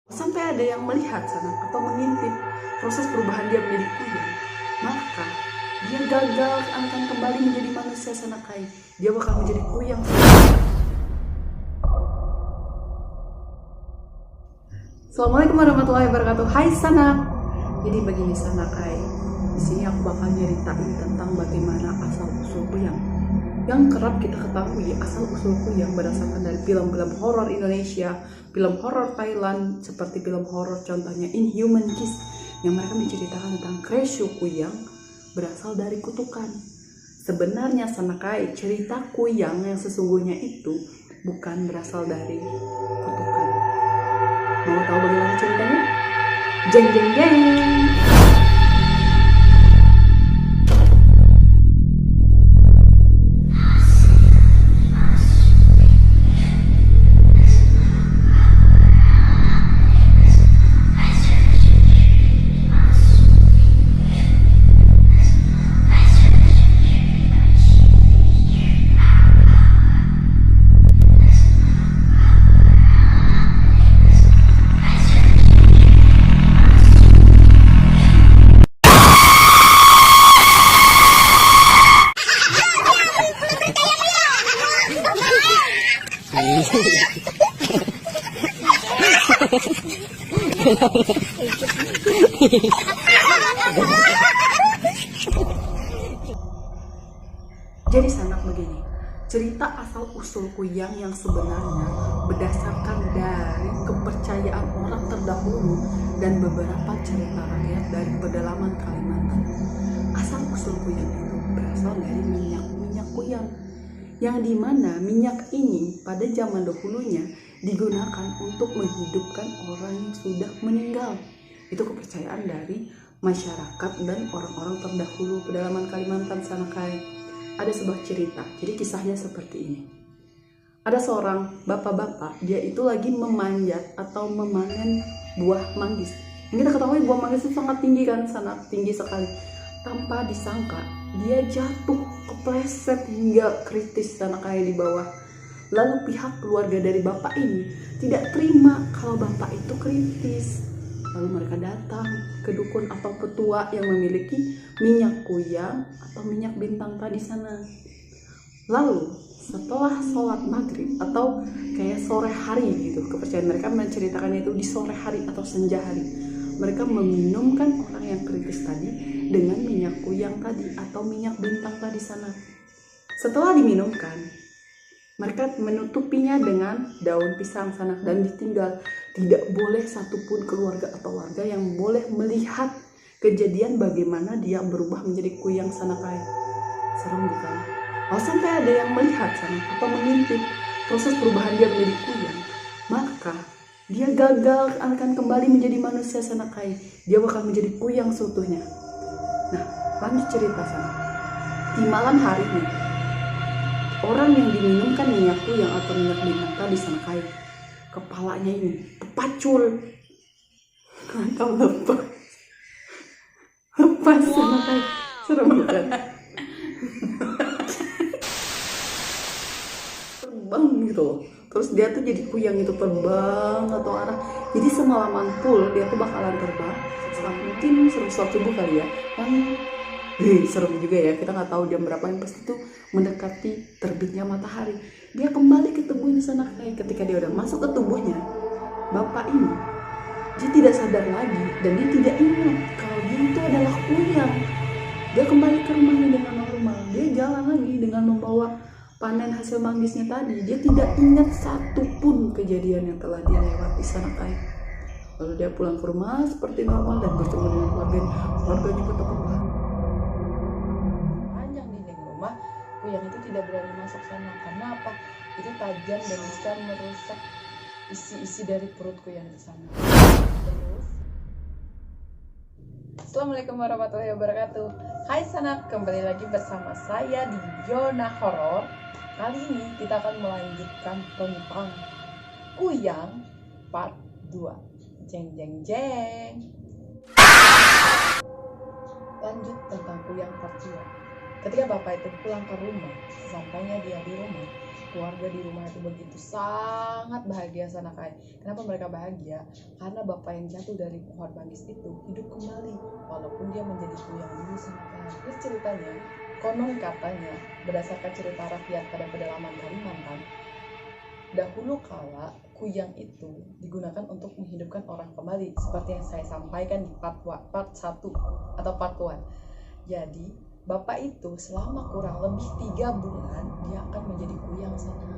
Sampai ada yang melihat Sanak atau mengintip proses perubahan dia menjadi kuyang, maka dia gagal akan kembali menjadi manusia Sanakai. Dia bakal menjadi kuyang. Assalamualaikum warahmatullahi wabarakatuh. Hai Sanak. Jadi begini Sanakai, di sini aku bakal nyeritain tentang bagaimana asal usul kuyang yang kerap kita ketahui. Asal usul kuyang berdasarkan dari film-film horor Indonesia, film horor Thailand, seperti film horor contohnya Inhuman Kiss, yang mereka menceritakan tentang Kresho kuyang berasal dari kutukan. Sebenarnya Sanakai, cerita kuyang yang sesungguhnya itu bukan berasal dari kutukan. Mau tahu bagaimana ceritanya? Jeng jeng jeng. Jadi Sanak begini, cerita asal usul kuyang yang sebenarnya berdasarkan dari kepercayaan orang terdahulu dan beberapa cerita rakyat dari pedalaman Kalimantan. Asal usul kuyang itu berasal dari minyak kuyang, yang dimana minyak ini pada zaman dahulunya digunakan untuk menghidupkan orang yang sudah meninggal. Itu kepercayaan dari masyarakat dan orang-orang terdahulu pedalaman Kalimantan Sanakai. Ada sebuah cerita, jadi kisahnya seperti ini. Ada seorang bapak-bapak, dia itu lagi memanjat atau memanen buah manggis. Yang kita ketahui buah manggis itu sangat tinggi kan, sangat tinggi sekali. Tanpa disangka, dia jatuh, kepleset hingga kritis Sanakai di bawah. Lalu pihak keluarga dari bapak ini tidak terima kalau bapak itu kritis. Lalu mereka datang ke dukun atau petua yang memiliki minyak kuyang atau minyak bintang tadi sana. Lalu setelah sholat maghrib atau kayak sore hari gitu, kepercayaan mereka menceritakan itu di sore hari atau senja hari, mereka meminumkan orang yang kritis tadi dengan minyak kuyang tadi atau minyak bintang tadi sana. Setelah diminumkan, mereka menutupinya dengan daun pisang Sanak dan ditinggal. Tidak boleh satupun keluarga atau warga yang boleh melihat kejadian bagaimana dia berubah menjadi kuyang Sanakai. Serem bukan? Kalau sampai ada yang melihat Sanak atau mengintip proses perubahan dia menjadi kuyang, maka dia gagal akan kembali menjadi manusia Sanakai. Dia bakal menjadi kuyang seutuhnya. Nah, lanjut cerita Sanak. Di malam hari ini, orang yang diminumkan minyak kuyang atau minyak bintang tadi Sanakai, kepalanya ini kepacul atau lepas Sanakai. Serem bukan? Terbang gitu. Terus dia tuh jadi kuyang itu terbang atau arah. Jadi semalaman full dia tuh bakalan terbang. Mungkin seru subuh kali ya. Kan serem juga ya, kita nggak tahu jam berapa, yang pasti tuh mendekati terbitnya matahari. Dia kembali ke tubuhnya Sanakai. Ketika dia udah masuk ke tubuhnya bapak ini, dia tidak sadar lagi dan dia tidak ingat kalau dia itu adalah kuyang. Dia kembali ke rumahnya dengan normal. Dia jalan lagi dengan membawa panen hasil manggisnya tadi. Dia tidak ingat satupun kejadian yang telah dia lewati Sanakai. Lalu dia pulang ke rumah seperti normal dan bertemu dengan keluarganya ketemu. Kuyang itu tidak berani masuk sana. Karena apa? Itu tajam dan bisa merusak isi-isi dari perut kuyang di sana. Terus, Assalamualaikum warahmatullahi wabarakatuh. Hai Sanak, kembali lagi bersama saya di Yona Horor. Kali ini kita akan melanjutkan tentang Kuyang Part 2. Jeng jeng jeng. Lanjut tentang Kuyang Part 2. Ketika bapak itu pulang ke rumah, sesampainya dia di rumah, keluarga di rumah itu begitu sangat bahagia sana Kai. Kenapa mereka bahagia? Karena bapak yang jatuh dari pohon manggis itu hidup kembali, walaupun dia menjadi kuyang dulu sana Kai. Terus ceritanya, konon katanya, berdasarkan cerita rakyat pada pedalaman Kalimantan, dahulu kala kuyang itu digunakan untuk menghidupkan orang kembali, seperti yang saya sampaikan di part 1 atau part 1. Jadi bapak itu selama kurang lebih 3 bulan dia akan menjadi kuyang sana.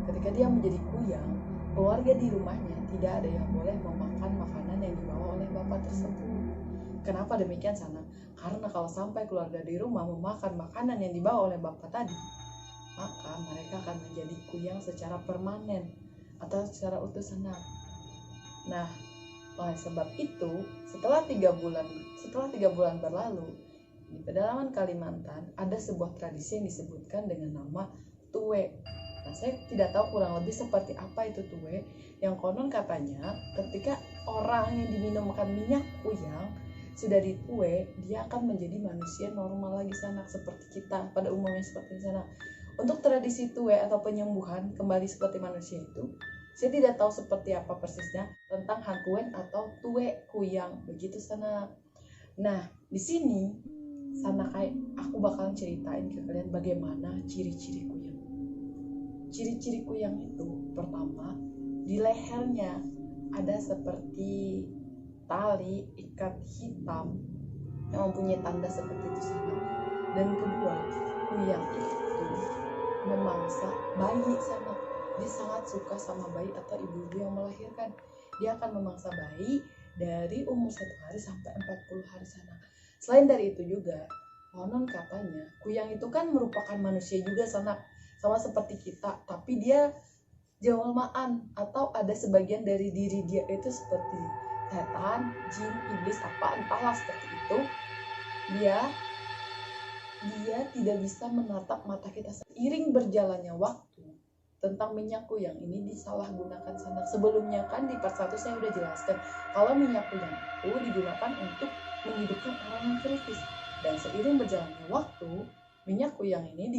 Ketika dia menjadi kuyang, keluarga di rumahnya tidak ada yang boleh memakan makanan yang dibawa oleh bapak tersebut. Kenapa demikian sana? Karena kalau sampai keluarga di rumah memakan makanan yang dibawa oleh bapak tadi, maka mereka akan menjadi kuyang secara permanen atau secara utuh sana. Nah, oleh sebab itu, setelah 3 bulan berlalu, di pedalaman Kalimantan ada sebuah tradisi yang disebutkan dengan nama tuwe. Nah, saya tidak tahu kurang lebih seperti apa itu tuwe. Yang konon katanya ketika orang yang diminumkan minyak kuyang sudah dituwe, dia akan menjadi manusia normal lagi sanak seperti kita pada umumnya seperti sana. Untuk tradisi tuwe atau penyembuhan kembali seperti manusia itu, saya tidak tahu seperti apa persisnya tentang hantuen atau tuwe kuyang begitu sana. Nah, di sini sana kayak aku bakalan ceritain ke kalian bagaimana ciri-ciri kuyang. Ciri-ciri kuyang itu pertama, di lehernya ada seperti tali ikat hitam yang mempunyai tanda seperti itu sana. Dan kedua, kuyang itu memangsa bayi sana. Dia sangat suka sama bayi atau ibu-ibu yang melahirkan. Dia akan memangsa bayi dari umur 1 hari sampai 40 hari sana. Selain dari itu juga, konon katanya kuyang itu kan merupakan manusia juga sana, sama seperti kita, tapi dia jelmaan atau ada sebagian dari diri dia itu seperti setan, jin, iblis, apa entahlah seperti itu. Dia tidak bisa menatap mata kita. Seiring berjalannya waktu, tentang minyak kuyang ini disalahgunakan sana. Sebelumnya kan di part 1 saya udah jelaskan kalau minyak kuyang itu digunakan untuk menghidupkan orang yang kritis. Dan seiring berjalannya waktu, minyak kuyang ini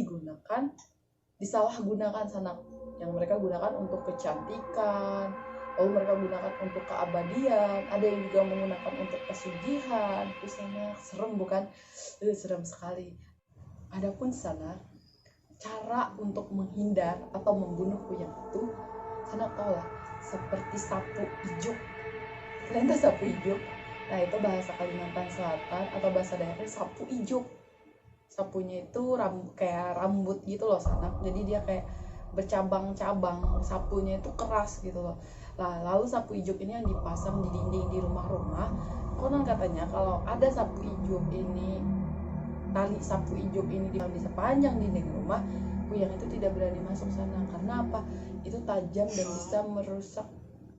disalahgunakan sana. Yang mereka gunakan untuk kecantikan, lalu mereka gunakan untuk keabadian, ada yang juga menggunakan untuk pesugihan. Itu sana serem bukan? Serem sekali. Adapun sana cara untuk menghindar atau membunuh kuyang itu, sana tahu lah, seperti sapu ijuk. Kalian tahu sapu ijuk? Nah, itu bahasa Kalimantan Selatan atau bahasa daerahnya sapu ijuk. Sapunya itu kayak rambut gitu loh sana. Jadi dia kayak bercabang-cabang, sapunya itu keras gitu loh. Nah, lalu sapu ijuk ini yang dipasang di dinding di rumah-rumah. Konon katanya kalau ada sapu ijuk ini, tali sapu ijuk ini di sepanjang dinding rumah, kuyang itu tidak berani masuk sana. Karena apa? Itu tajam dan bisa merusak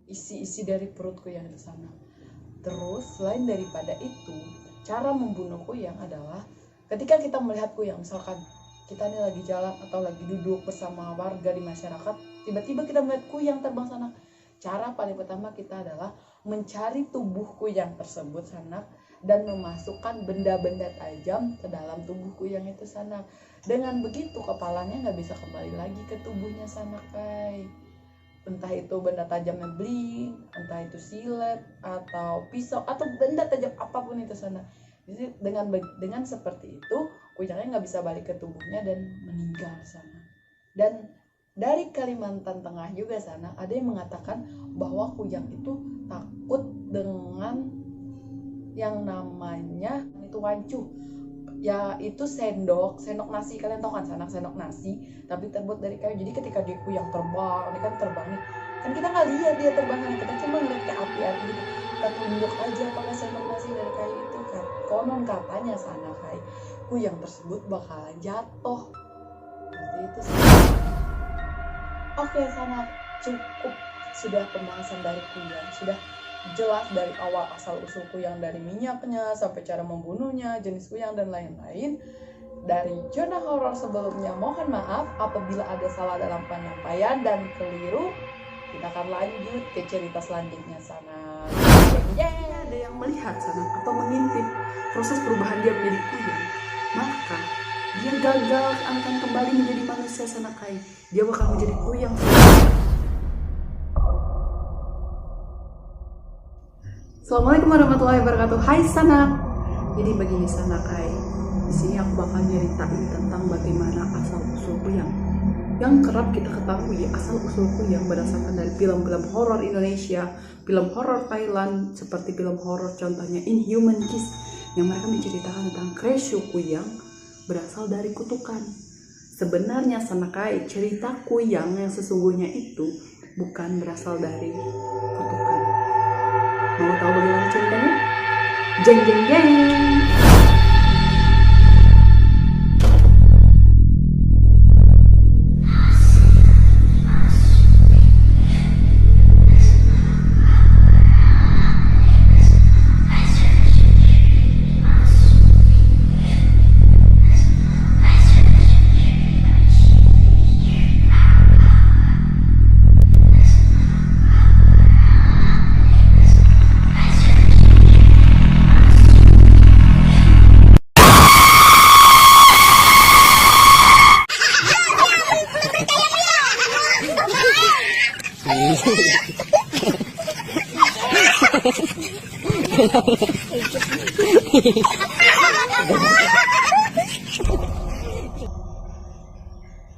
isi-isi dari perut kuyang itu sana. Terus selain daripada itu, cara membunuh kuyang adalah ketika kita melihat kuyang, misalkan kita ini lagi jalan atau lagi duduk bersama warga di masyarakat, tiba-tiba kita melihat kuyang terbang sana. Cara paling pertama kita adalah mencari tubuh kuyang tersebut sana dan memasukkan benda-benda tajam ke dalam tubuh kuyang itu sana. Dengan begitu kepalanya nggak bisa kembali lagi ke tubuhnya sana Kai. Entah itu benda tajamnya bling, entah itu silet atau pisau atau benda tajam apapun itu sana. Jadi dengan seperti itu kuyangnya nggak bisa balik ke tubuhnya dan meninggal sana. Dan dari Kalimantan Tengah juga sana ada yang mengatakan bahwa kuyang itu takut dengan yang namanya itu wancu, ya itu sendok nasi. Kalian tahu kan sendok nasi tapi terbuat dari kayu. Jadi ketika dia kuyang terbang, ini kan terbang nih, kan kita nggak lihat dia terbang, kita cuma ngeliat ke api-api gitu. Kita tunjuk aja pakai sendok nasi dari kayu itu kan. Konon katanya sana Kai, kuyang tersebut bakalan jatuh seperti itu. Oke sana, cukup sudah pembahasan dari kuyang, sudah jelas dari awal asal usul kuyang, dari minyaknya sampai cara membunuhnya, jenis kuyang dan lain-lain. Dari zona horor sebelumnya mohon maaf apabila ada salah dalam penyampaian dan keliru. Kita akan lanjut ke cerita selanjutnya sana. Ada yang melihat sana atau mengintip proses perubahan dia menjadi kuyang, maka dia gagal akan kembali menjadi manusia Sanakai. Dia bakal menjadi kuyang. Assalamualaikum warahmatullahi wabarakatuh. Hai Sanak. Jadi begini Sanakai, di sini aku bakal nyeritain tentang bagaimana asal usul kuyang. Yang kerap kita ketahui asal usul kuyang berdasarkan dari film-film horor Indonesia, film horor Thailand, seperti film horor contohnya Inhuman Kiss, yang mereka menceritakan tentang Kresho kuyang berasal dari kutukan. Sebenarnya Sanakai, cerita kuyang yang sesungguhnya itu bukan berasal dari kutukan. Mau tahu bagaimana ceritanya? Jeng jeng jeng.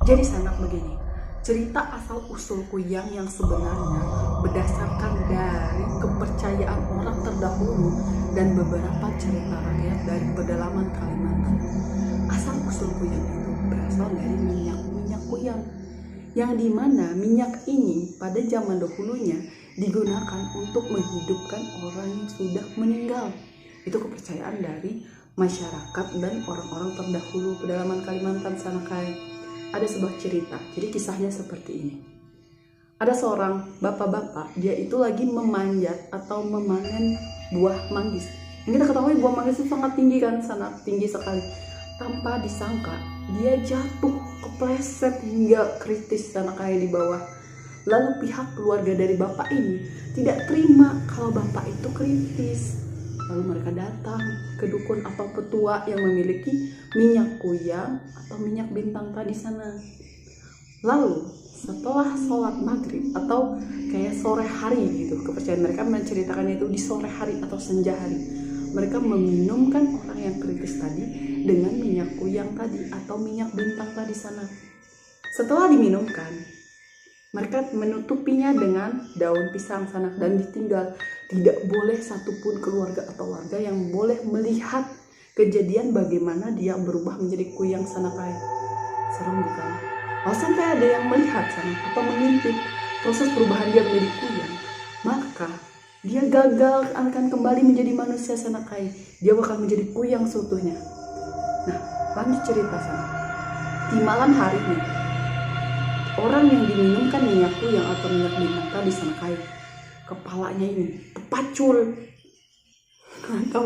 Jadi Sanak begini, cerita asal usul kuyang yang sebenarnya berdasarkan dari kepercayaan orang terdahulu dan beberapa cerita rakyat dari pedalaman Kalimantan. Asal usul kuyang itu berasal dari minyak kuyang, yang dimana minyak ini pada zaman dahulunya digunakan untuk menghidupkan orang yang sudah meninggal. Itu kepercayaan dari masyarakat dan orang-orang terdahulu pedalaman Kalimantan Sanakai. Ada sebuah cerita, jadi kisahnya seperti ini. Ada seorang bapak-bapak, dia itu lagi memanjat atau memanen buah manggis. Yang kita ketahui buah manggis itu sangat tinggi kan, sangat tinggi sekali. Tanpa disangka, dia jatuh, kepleset hingga kritis Sanakai di bawah. Lalu pihak keluarga dari bapak ini tidak terima kalau bapak itu kritis. Lalu mereka datang ke dukun atau petua yang memiliki minyak kuyang atau minyak bintang di sana. Lalu setelah sholat maghrib atau kayak sore hari gitu, kepercayaan mereka menceritakannya itu di sore hari atau senja hari, mereka meminumkan orang yang kritis tadi dengan minyak kuyang tadi atau minyak bintang di sana. Setelah diminumkan, mereka menutupinya dengan daun pisang Sanak dan ditinggal. Tidak boleh satupun keluarga atau warga yang boleh melihat kejadian bagaimana dia berubah menjadi kuyang Sanakai. Serem bukan? Kalau sampai ada yang melihat Sanak atau mengintip proses perubahan dia menjadi kuyang, maka dia gagal akan kembali menjadi manusia Sanakai. Dia bakal menjadi kuyang seutuhnya. Nah, lanjut cerita Sanak. Di malam harinya, orang yang diminumkan minyak kuyang atau minyak bintang di Sanakai, kepalanya ini terpacul atau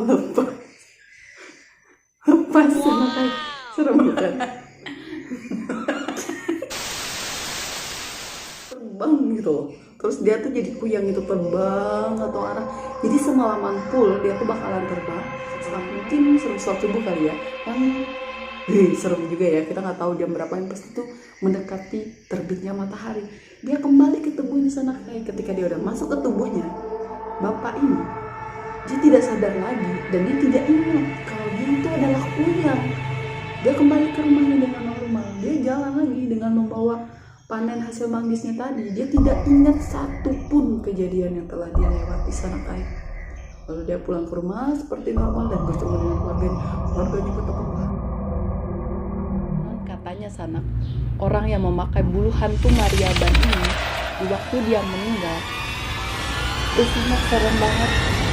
lepas Sanakai. Serem bukan? Terbang gitu loh. Terus dia tuh jadi kuyang itu, terbang atau arah. Jadi semalaman full dia tuh bakalan terbang mungkin suatu subuh kali ya. Serem juga ya, kita nggak tahu jam berapa, yang pasti tuh mendekati terbitnya matahari. Dia kembali ke tubuhnya Sanakai. Ketika dia udah masuk ke tubuhnya bapak ini, dia tidak sadar lagi dan dia tidak ingat kalau dia itu adalah kuyang. Dia kembali ke rumahnya dengan normal. Dia jalan lagi dengan membawa panen hasil manggisnya tadi. Dia tidak ingat satupun kejadian yang telah dia lewati Sanakai. Lalu dia pulang ke rumah seperti normal dan bertemu dengan keluarganya ketemu. Katanya Sanak, orang yang memakai bulu hantu Mariaban ini di waktu dia meninggal itu sangat serem banget.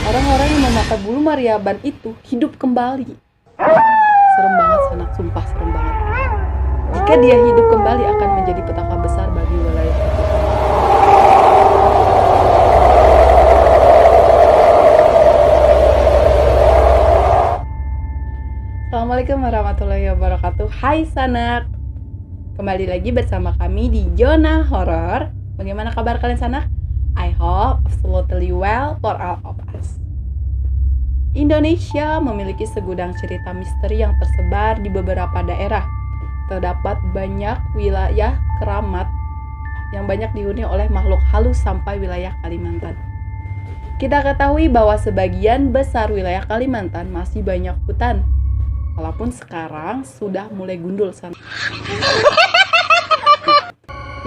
Orang-orang yang memakai bulu Mariaban itu hidup kembali. Serem banget Sanak, sumpah serem banget. Jika dia hidup kembali akan menjadi petaka besar bagi wilayah itu. Assalamualaikum warahmatullahi wabarakatuh. Hai Sanak, kembali lagi bersama kami di Zona Horor. Bagaimana kabar kalian Sanak? I hope absolutely well for all of us. Indonesia memiliki segudang cerita misteri yang tersebar di beberapa daerah terdapat banyak wilayah keramat yang banyak dihuni oleh makhluk halus sampai wilayah Kalimantan. Kita ketahui bahwa sebagian besar wilayah Kalimantan masih banyak hutan, walaupun sekarang sudah mulai gundul sana.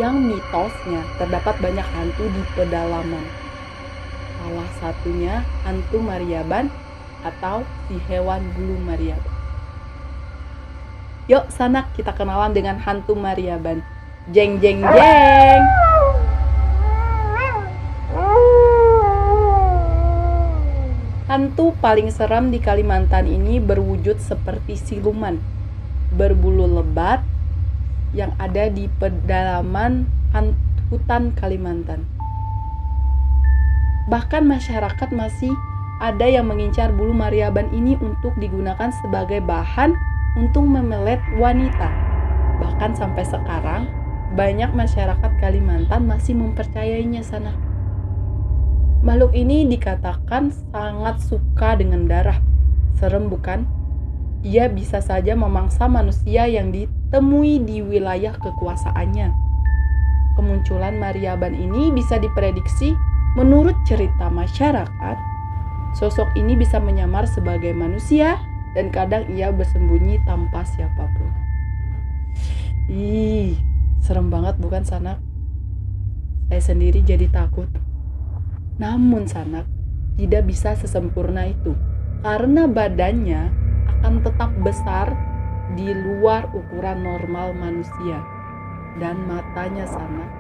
Yang mitosnya terdapat banyak hantu di pedalaman. Salah satunya hantu Maryaban atau si hewan bulu Maryaban. Yuk Sanak, kita kenalan dengan hantu Maryaban. Jeng jeng jeng. Hantu paling seram di Kalimantan ini berwujud seperti siluman, berbulu lebat yang ada di pedalaman hutan Kalimantan. Bahkan masyarakat masih ada yang mengincar bulu Maryaban ini untuk digunakan sebagai bahan untuk memelet wanita. Bahkan sampai sekarang, banyak masyarakat Kalimantan masih mempercayainya sana. Makhluk ini dikatakan sangat suka dengan darah. Serem bukan? Ia bisa saja memangsa manusia yang ditemui di wilayah kekuasaannya. Kemunculan Maryaban ini bisa diprediksi menurut cerita masyarakat. Sosok ini bisa menyamar sebagai manusia dan kadang ia bersembunyi tanpa siapapun. Ih, serem banget bukan Sanak? Saya sendiri jadi takut. Namun Sanak, tidak bisa sesempurna itu karena badannya akan tetap besar di luar ukuran normal manusia. Dan matanya Sanak,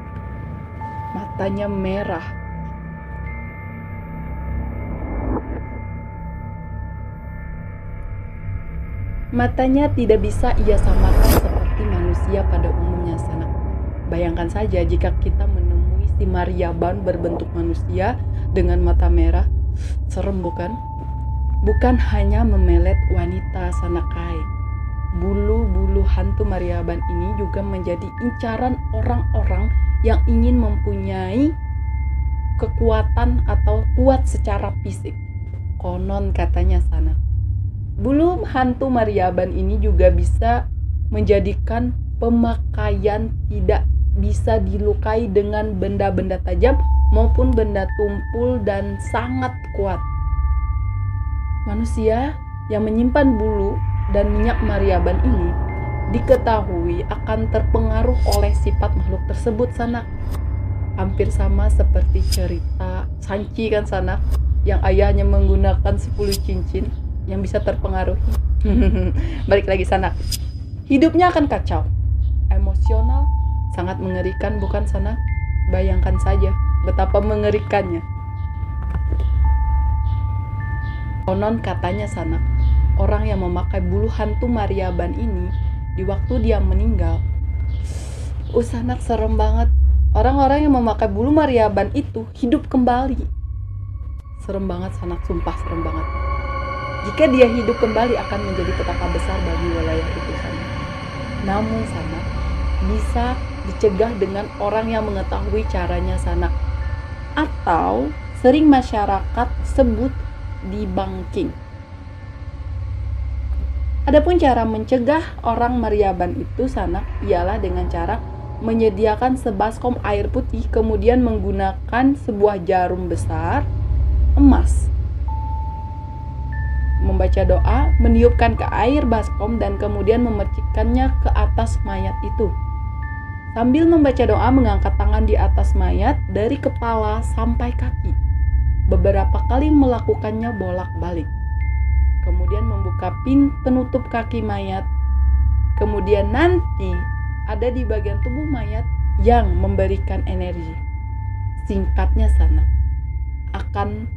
matanya merah. Matanya tidak bisa ia samakan seperti manusia pada umumnya Sanak. Bayangkan saja jika kita menemui si Maryaban berbentuk manusia dengan mata merah. Serem bukan? Bukan hanya memelet wanita Sanakai. Bulu-bulu hantu Maryaban ini juga menjadi incaran orang-orang yang ingin mempunyai kekuatan atau kuat secara fisik. Konon katanya Sanak, bulu hantu Maryaban ini juga bisa menjadikan pemakaian tidak bisa dilukai dengan benda-benda tajam maupun benda tumpul dan sangat kuat. Manusia yang menyimpan bulu dan minyak Maryaban ini diketahui akan terpengaruh oleh sifat makhluk tersebut Sanak. Hampir sama seperti cerita Sanci kan Sanak, yang ayahnya menggunakan 10 cincin yang bisa terpengaruh. Balik lagi Sanak. Hidupnya akan kacau, emosional, sangat mengerikan bukan Sanak? Bayangkan saja betapa mengerikannya. Konon katanya Sanak, orang yang memakai bulu hantu Maryaban ini di waktu dia meninggal, Sanak serem banget. Orang-orang yang memakai bulu Maryaban itu hidup kembali. Serem banget Sanak, sumpah serem banget. Jika dia hidup kembali akan menjadi petaka besar bagi wilayah itu Sanak. Namun Sanak bisa dicegah dengan orang yang mengetahui caranya Sanak, atau sering masyarakat sebut debunking. Adapun cara mencegah orang Maryaban itu Sanak ialah dengan cara menyediakan sebaskom air putih, kemudian menggunakan sebuah jarum besar emas, membaca doa, meniupkan ke air baskom dan kemudian memercikkannya ke atas mayat itu. Sambil membaca doa, mengangkat tangan di atas mayat dari kepala sampai kaki. Beberapa kali melakukannya bolak-balik. Kemudian membuka penutup kaki mayat. Kemudian nanti ada di bagian tubuh mayat yang memberikan energi. Singkatnya Sanak, akan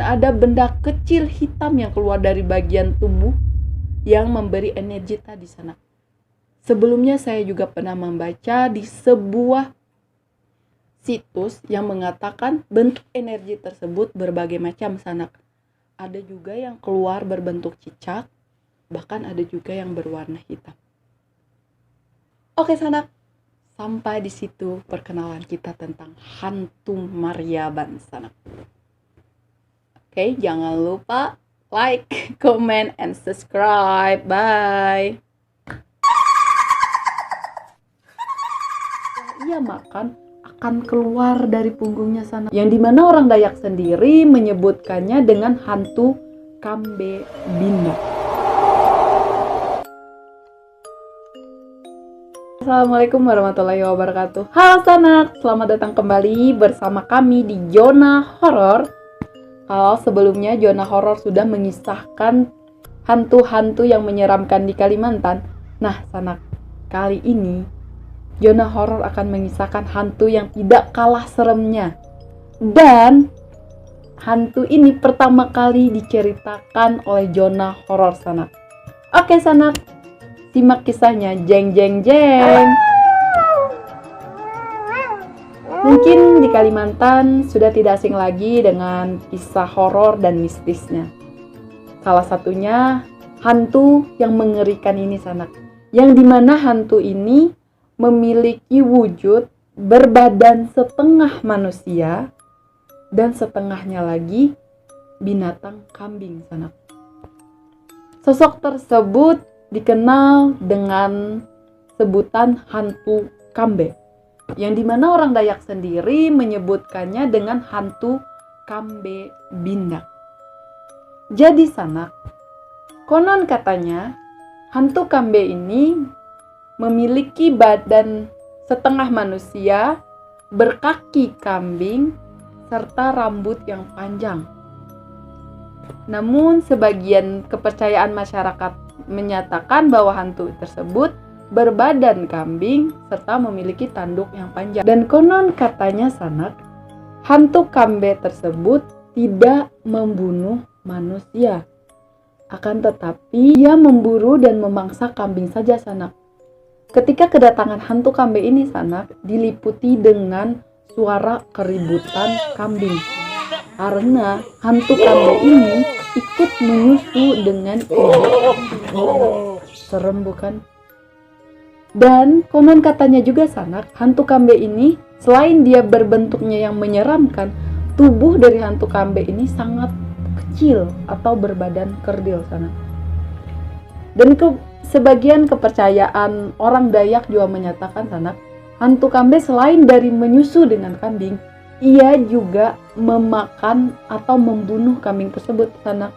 ada benda kecil hitam yang keluar dari bagian tubuh yang memberi energi tadi Sanak. Sebelumnya saya juga pernah membaca di sebuah situs yang mengatakan bentuk energi tersebut berbagai macam Sanak. Ada juga yang keluar berbentuk cicak, bahkan ada juga yang berwarna hitam. Oke Sanak, sampai di situ perkenalan kita tentang hantu Maryaban Sanak. Oke, jangan lupa like, comment, and subscribe. Bye. ia makan akan keluar dari punggungnya sana. Yang dimana orang Dayak sendiri menyebutkannya dengan hantu Kambe Bindak. Assalamualaikum warahmatullahi wabarakatuh. Halo sanak, selamat datang kembali bersama kami di Zona Horor. Kalau sebelumnya Zona Horor sudah mengisahkan hantu-hantu yang menyeramkan di Kalimantan, nah sanak, kali ini Zona Horor akan mengisahkan hantu yang tidak kalah seremnya. Dan hantu ini pertama kali diceritakan oleh Zona Horor sanak. Oke sanak, simak kisahnya. Jeng jeng jeng. Mungkin di Kalimantan sudah tidak asing lagi dengan kisah horor dan mistisnya. Salah satunya hantu yang mengerikan ini sanak, yang dimana hantu ini memiliki wujud berbadan setengah manusia dan setengahnya lagi binatang kambing sanak. Sosok tersebut dikenal dengan sebutan hantu Kambe, yang dimana orang Dayak sendiri menyebutkannya dengan hantu Kambe Bindak. Jadi sanak, konon katanya hantu Kambe ini memiliki badan setengah manusia, berkaki kambing, serta rambut yang panjang. Namun sebagian kepercayaan masyarakat menyatakan bahwa hantu tersebut berbadan kambing serta memiliki tanduk yang panjang. Dan konon katanya sanak, hantu Kambe tersebut tidak membunuh manusia, akan tetapi ia memburu dan memangsa kambing saja sanak. Ketika kedatangan hantu Kambe ini sanak, diliputi dengan suara keributan kambing, karena hantu Kambe ini ikut menyusu dengan serem bukan? Dan konon katanya juga sanak, hantu Kambe ini selain dia berbentuknya yang menyeramkan, tubuh dari hantu Kambe ini sangat kecil atau berbadan kerdil sanak. Dan sebagian kepercayaan orang Dayak juga menyatakan sanak, hantu Kambe selain dari menyusu dengan kambing, ia juga memakan atau membunuh kambing tersebut sanak.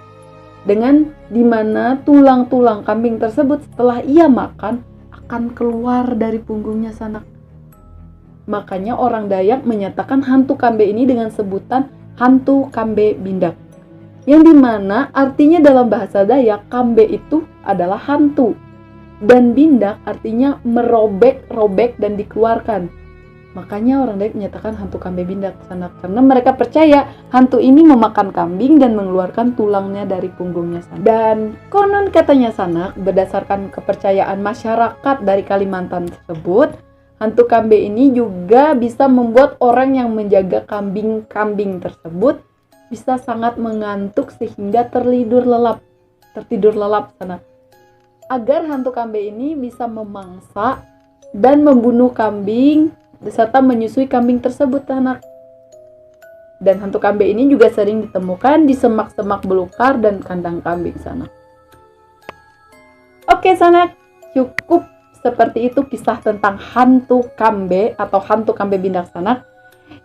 Dengan dimana tulang-tulang kambing tersebut setelah ia makan akan keluar dari punggungnya sanak. Makanya orang Dayak menyatakan hantu Kambe ini dengan sebutan hantu Kambe Bindak, yang dimana artinya dalam bahasa Dayak Kambe itu adalah hantu dan Bindak artinya merobek-robek dan dikeluarkan. Makanya orang Dayak menyatakan hantu Kambe Bindak sanak, karena mereka percaya hantu ini memakan kambing dan mengeluarkan tulangnya dari punggungnya sanak. Dan konon katanya sanak, berdasarkan kepercayaan masyarakat dari Kalimantan tersebut, hantu Kambe ini juga bisa membuat orang yang menjaga kambing-kambing tersebut bisa sangat mengantuk sehingga tertidur lelap sanak. Agar hantu Kambe ini bisa memangsa dan membunuh kambing beserta menyusui kambing tersebut sanak. Dan hantu Kambe ini juga sering ditemukan di semak-semak belukar dan kandang kambing sanak. Oke sanak, cukup seperti itu kisah tentang hantu Kambe atau hantu Kambe Bindak sanak.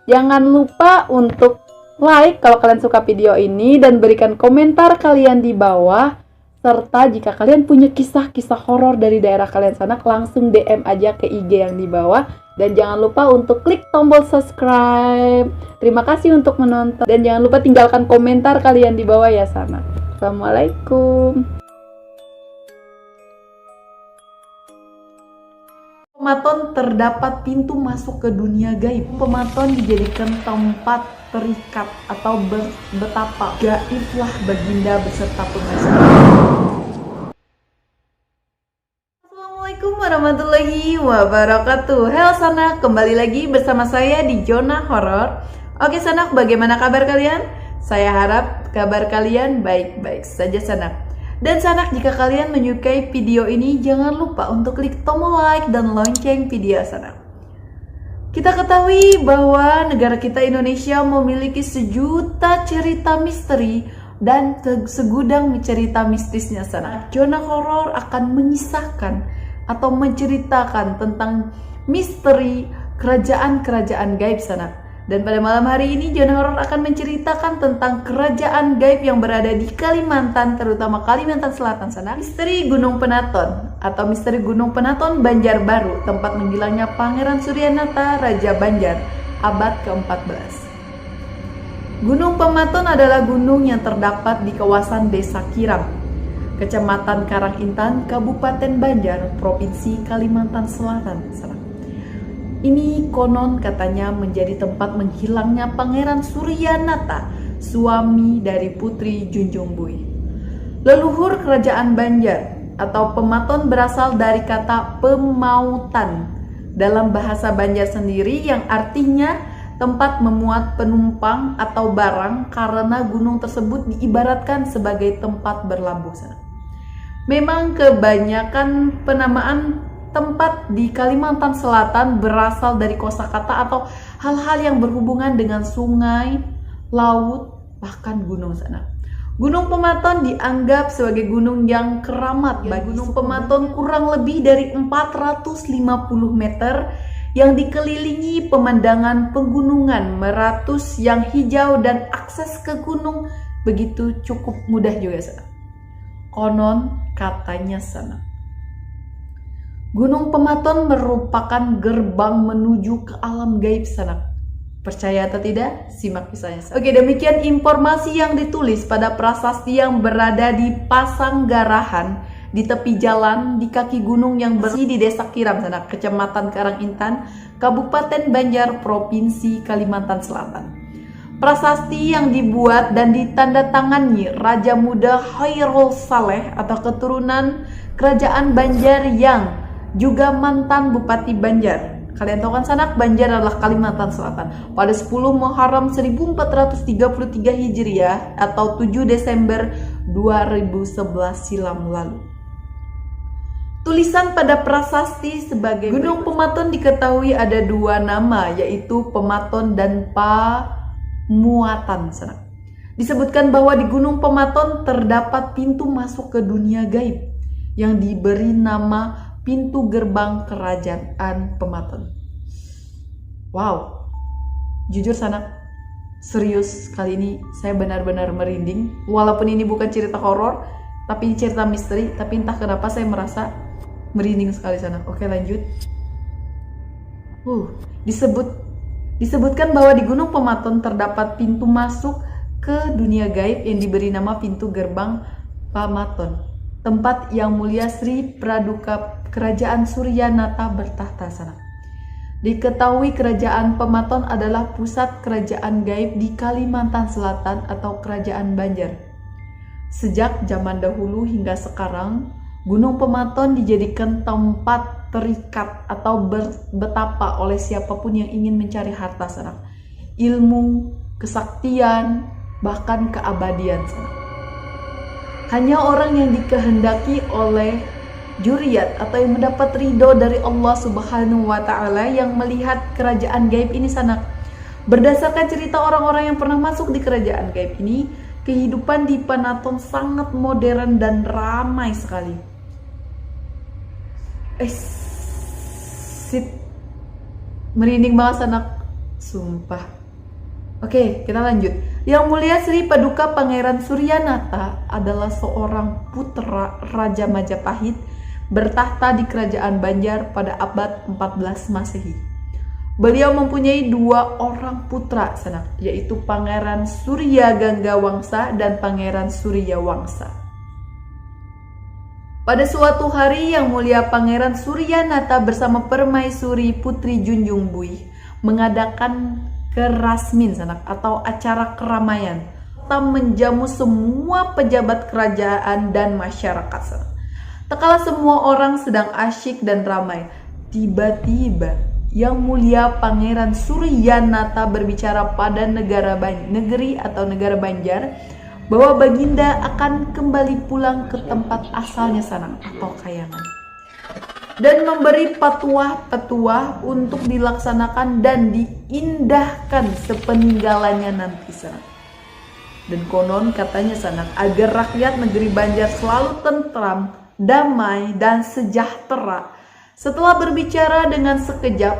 Jangan lupa untuk like kalau kalian suka video ini dan berikan komentar kalian di bawah. Serta jika kalian punya kisah-kisah horor dari daerah kalian sanak, langsung DM aja ke IG yang di bawah. Dan jangan lupa untuk klik tombol subscribe. Terima kasih untuk menonton. Dan jangan lupa tinggalkan komentar kalian di bawah ya sanak. Assalamualaikum. Pematon terdapat pintu masuk ke dunia gaib. Pematon dijadikan tempat terikat atau betapa gaiblah baginda beserta pengacara. Assalamualaikum warahmatullahi wabarakatuh. Halo sanak, kembali lagi bersama saya di Zona Horor. Oke sanak, bagaimana kabar kalian? Saya harap kabar kalian baik-baik saja sanak. Dan sanak, jika kalian menyukai video ini, jangan lupa untuk klik tombol like dan lonceng video sanak. Kita ketahui bahwa negara kita Indonesia memiliki sejuta cerita misteri dan segudang cerita mistisnya sanak. Zona Horor akan mengisahkan atau menceritakan tentang misteri, kerajaan-kerajaan gaib sana. Dan pada malam hari ini Zona Horor akan menceritakan tentang kerajaan gaib yang berada di Kalimantan, terutama Kalimantan Selatan sana. Misteri Gunung Penaton atau misteri Gunung Penaton Banjarbaru, tempat menghilangnya Pangeran Suryanata Raja Banjar abad ke-14. Gunung Pematon adalah gunung yang terdapat di kawasan Desa Kiram, Kecamatan Karangintan, Kabupaten Banjar, Provinsi Kalimantan Selatan sana. Ini konon katanya menjadi tempat menghilangnya Pangeran Suryanata, suami dari Putri Junjung Bui. Leluhur kerajaan Banjar atau Pematon berasal dari kata pemautan dalam bahasa Banjar sendiri yang artinya tempat memuat penumpang atau barang karena gunung tersebut diibaratkan sebagai tempat berlabuh. Memang kebanyakan penamaan tempat di Kalimantan Selatan berasal dari kosakata atau hal-hal yang berhubungan dengan sungai, laut, bahkan gunung sana. Gunung Pematon dianggap sebagai gunung yang keramat bagi Gunung Pematon kurang lebih dari 450 meter yang dikelilingi pemandangan pegunungan meratus yang hijau dan akses ke gunung begitu cukup mudah juga sana. Konon katanya sana Gunung Pematon merupakan gerbang menuju ke alam gaib sana. Percaya atau tidak? Simak kisahnya. Oke, demikian informasi yang ditulis pada prasasti yang berada di Pasanggarahan, di tepi jalan di kaki gunung yang bersih di Desa Kiram sana, Kecamatan Karangintan, Kabupaten Banjar, Provinsi Kalimantan Selatan. Prasasti yang dibuat dan ditandatangani Raja Muda Khairul Saleh atau keturunan Kerajaan Banjar yang juga mantan Bupati Banjar. Kalian tahu kan sanak, Banjar adalah Kalimantan Selatan. Pada 10 Muharram 1433 Hijriah atau 7 Desember 2011 silam lalu. Tulisan pada prasasti sebagai Gunung Pematon diketahui ada dua nama, yaitu Pematon dan Pamuatan. Disebutkan bahwa di Gunung Pematon terdapat pintu masuk ke dunia gaib yang diberi nama Pintu Gerbang Kerajaan Pematon. Wow, jujur sanak, serius kali ini saya benar-benar merinding. Walaupun ini bukan cerita horor, tapi cerita misteri, tapi entah kenapa saya merasa merinding sekali sanak. Oke, lanjut. Disebutkan bahwa di Gunung Pematon terdapat pintu masuk ke dunia gaib yang diberi nama Pintu Gerbang Pematon, tempat yang mulia Sri Praduka Kerajaan Suryanata bertahta sana. Diketahui Kerajaan Pematon adalah pusat kerajaan gaib di Kalimantan Selatan atau Kerajaan Banjar. Sejak zaman dahulu hingga sekarang, Gunung Pematon dijadikan tempat terikat atau betapa oleh siapapun yang ingin mencari harta sana, ilmu, kesaktian, bahkan keabadian sana. Hanya orang yang dikehendaki oleh juriat atau yang mendapat ridho dari Allah Subhanahu wa Ta'ala yang melihat kerajaan gaib ini sanak. Berdasarkan cerita orang-orang yang pernah masuk di kerajaan gaib ini, kehidupan di Pematon sangat modern dan ramai sekali. Merinding banget sanak, sumpah. Oke, kita lanjut. Yang mulia Sri Paduka Pangeran Suryanata adalah seorang putra Raja Majapahit bertahta di Kerajaan Banjar pada abad 14 Masehi. Beliau mempunyai dua orang putra sanak, yaitu Pangeran Surya Ganggawangsa dan Pangeran Surya Wangsa. Pada suatu hari yang mulia Pangeran Suryanata bersama Permaisuri Putri Junjung Bui mengadakan kerasmin sanak atau acara keramaian, menjamu semua pejabat kerajaan dan masyarakat sanak. Tak kala semua orang sedang asyik dan ramai, tiba-tiba Yang Mulia Pangeran Suryanata berbicara pada negeri atau negara Banjar bahwa Baginda akan kembali pulang ke tempat asalnya sana atau kayangan, dan memberi petuah-petuah untuk dilaksanakan dan diindahkan sepeninggalannya nanti sana. Dan konon katanya sana agar rakyat negeri Banjar selalu tentram, damai dan sejahtera. Setelah berbicara dengan sekejap,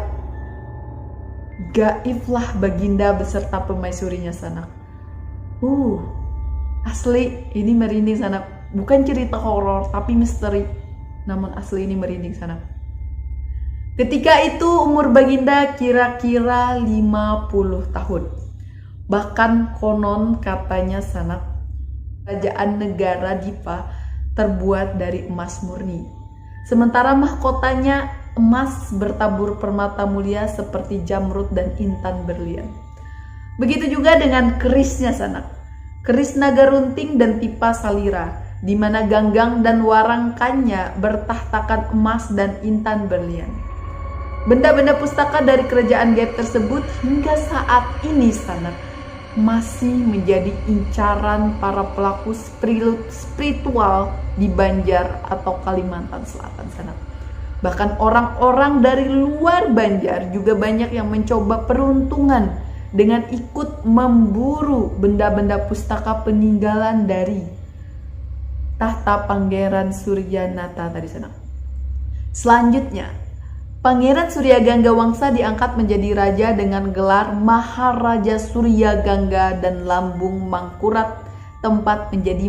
gaiblah Baginda beserta permaisurinya sanak. Asli ini merinding sanak. Bukan cerita horor tapi misteri. Namun asli ini merinding sanak. Ketika itu umur Baginda kira-kira 50 tahun. Bahkan konon katanya sanak, kerajaan negara Dipa terbuat dari emas murni. Sementara mahkotanya emas bertabur permata mulia seperti jamrud dan intan berlian. Begitu juga dengan kerisnya sanak. Keris naga runting dan tipa salira, di mana ganggang dan warangkannya bertahtakan emas dan intan berlian. Benda-benda pustaka dari kerajaan gaib tersebut hingga saat ini sanak masih menjadi incaran para pelaku spiritual di Banjar atau Kalimantan Selatan sanak. Bahkan orang-orang dari luar Banjar juga banyak yang mencoba peruntungan dengan ikut memburu benda-benda pustaka peninggalan dari tahta Pangeran Suryanata tadi sanak. Selanjutnya, Pangeran Suryagangga Wangsa diangkat menjadi raja dengan gelar Maharaja Suryagangga dan lambung Mangkurat, tempat menjadi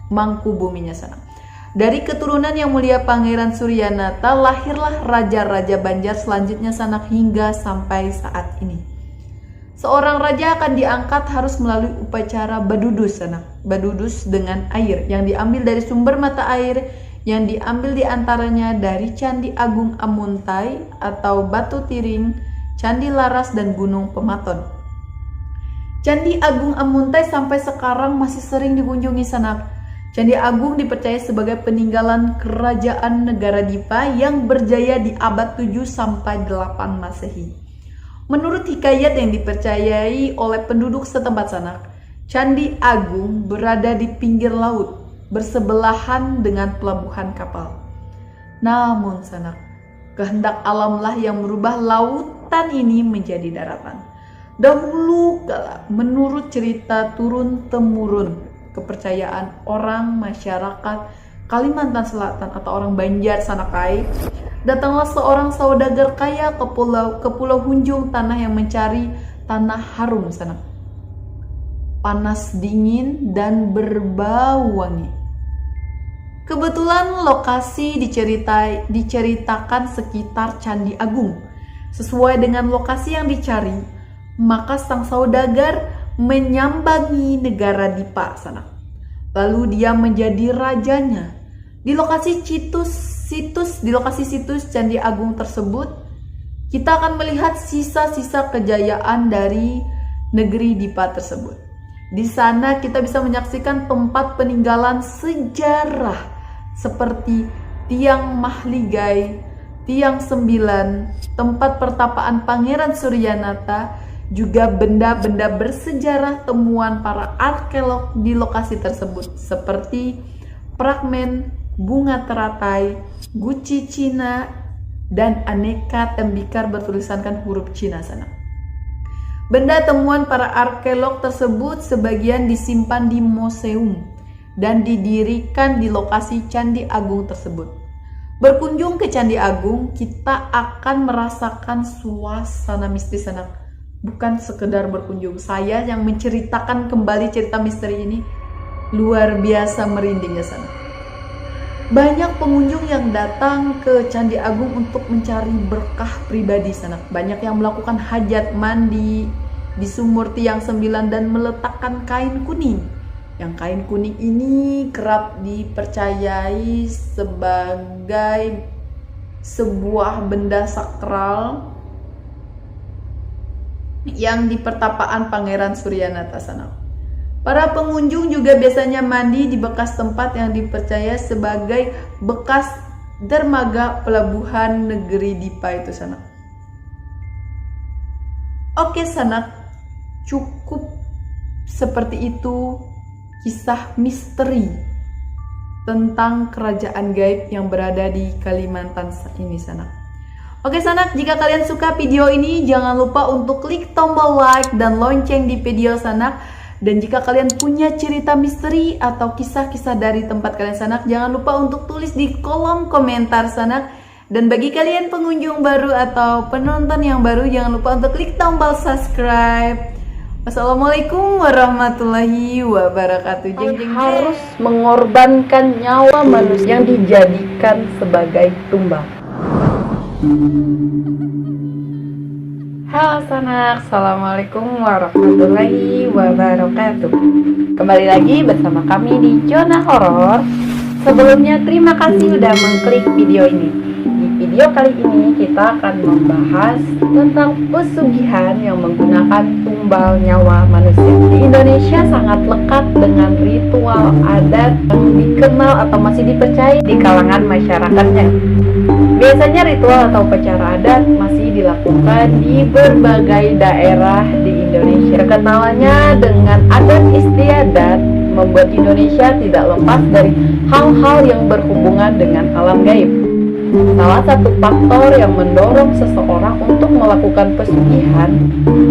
mangku buminya sana. Dari keturunan yang mulia Pangeran Suryanata lahirlah raja-raja Banjar selanjutnya sanak hingga sampai saat ini. Seorang raja akan diangkat harus melalui upacara badudus sanak. Badudus dengan air yang diambil dari sumber mata air yang diambil diantaranya dari Candi Agung Amuntai atau Batu Tiring, Candi Laras, dan Gunung Pematon. Candi Agung Amuntai sampai sekarang masih sering dikunjungi sanak. Candi Agung dipercaya sebagai peninggalan kerajaan negara Dipa yang berjaya di abad 7 sampai 8 Masehi. Menurut hikayat yang dipercayai oleh penduduk setempat sanak, Candi Agung berada di pinggir laut, bersebelahan dengan pelabuhan kapal. Namun sanak, kehendak alamlah yang merubah lautan ini menjadi daratan. Dahulu kala, menurut cerita turun-temurun kepercayaan orang masyarakat Kalimantan Selatan atau orang Banjar Sanakai, datanglah seorang saudagar kaya ke pulau Hunjung, tanah yang mencari tanah harum sanak, panas dingin dan berbau wangi. Kebetulan lokasi diceritakan sekitar Candi Agung. Sesuai dengan lokasi yang dicari, maka sang saudagar menyambangi negara Dipa sana. Lalu dia menjadi rajanya. Di lokasi situs Candi Agung tersebut, kita akan melihat sisa-sisa kejayaan dari negeri Dipa tersebut. Di sana kita bisa menyaksikan tempat peninggalan sejarah seperti Tiang Mahligai, Tiang Sembilan, tempat pertapaan Pangeran Suryanata, juga benda-benda bersejarah temuan para arkeolog di lokasi tersebut seperti fragmen bunga teratai, guci Cina, dan aneka tembikar bertuliskan huruf Cina sana. Benda temuan para arkeolog tersebut sebagian disimpan di museum dan didirikan di lokasi Candi Agung tersebut. Berkunjung ke Candi Agung, kita akan merasakan suasana mistis sana. Bukan sekedar berkunjung, saya yang menceritakan kembali cerita misteri ini luar biasa merindingnya sana. Banyak pengunjung yang datang ke Candi Agung untuk mencari berkah pribadi sana. Banyak yang melakukan hajat mandi di sumur Tiang Sembilan dan meletakkan kain kuning. Yang kain kuning ini kerap dipercayai sebagai sebuah benda sakral yang di pertapaan Pangeran Suryanata sana. Para pengunjung juga biasanya mandi di bekas tempat yang dipercaya sebagai bekas dermaga pelabuhan negeri Dipa itu sana. Oke sanak, cukup seperti itu kisah misteri tentang kerajaan gaib yang berada di Kalimantan ini sanak. Oke sanak, jika kalian suka video ini jangan lupa untuk klik tombol like dan lonceng di video sanak. Dan jika kalian punya cerita misteri atau kisah-kisah dari tempat kalian sanak, jangan lupa untuk tulis di kolom komentar sanak. Dan bagi kalian pengunjung baru atau penonton yang baru, jangan lupa untuk klik tombol subscribe. Wassalamualaikum warahmatullahi wabarakatuh. Harus mengorbankan nyawa manusia yang dijadikan sebagai tumbal. Halo sanak, assalamualaikum warahmatullahi wabarakatuh. Kembali lagi bersama kami di Zona Horor. Sebelumnya terima kasih udah mengklik video ini. Di video kali ini kita akan membahas tentang pesugihan yang menggunakan tumbal nyawa manusia. Di Indonesia sangat lekat dengan ritual adat yang dikenal atau masih dipercaya di kalangan masyarakatnya. Biasanya ritual atau upacara adat masih dilakukan di berbagai daerah di Indonesia. Kekenalannya dengan adat istiadat membuat Indonesia tidak lepas dari hal-hal yang berhubungan dengan alam gaib. Salah satu faktor yang mendorong seseorang untuk melakukan pesugihan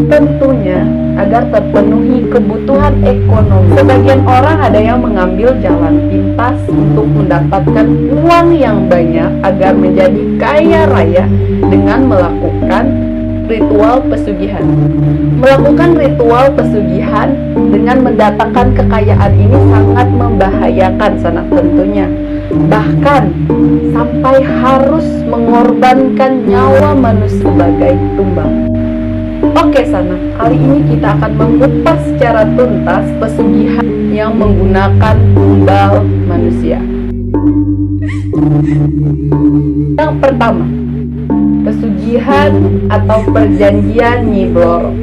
tentunya agar terpenuhi kebutuhan ekonomi. Sebagian orang ada yang mengambil jalan pintas untuk mendapatkan uang yang banyak agar menjadi kaya raya dengan melakukan ritual pesugihan. Melakukan ritual pesugihan dengan mendatangkan kekayaan ini sangat membahayakan sanak tentunya. Bahkan sampai harus mengorbankan nyawa manusia sebagai tumbal. Oke sanak, kali ini kita akan mengupas secara tuntas pesugihan yang menggunakan tumbal manusia. Yang pertama, pesugihan atau perjanjian Nyi Blorong.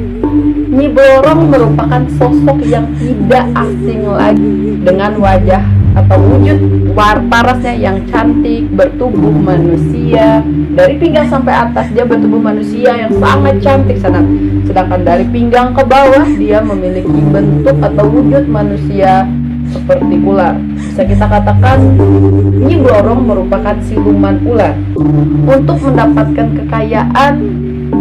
Nyi Blorong merupakan sosok yang tidak asing lagi dengan wajah atau wujud parasnya yang cantik, bertubuh manusia. Dari pinggang sampai atas dia bertubuh manusia yang sangat cantik sangat. Sedangkan dari pinggang ke bawah dia memiliki bentuk atau wujud manusia seperti ular. Bisa kita katakan Nyi Blorong merupakan siluman ular. Untuk mendapatkan kekayaan,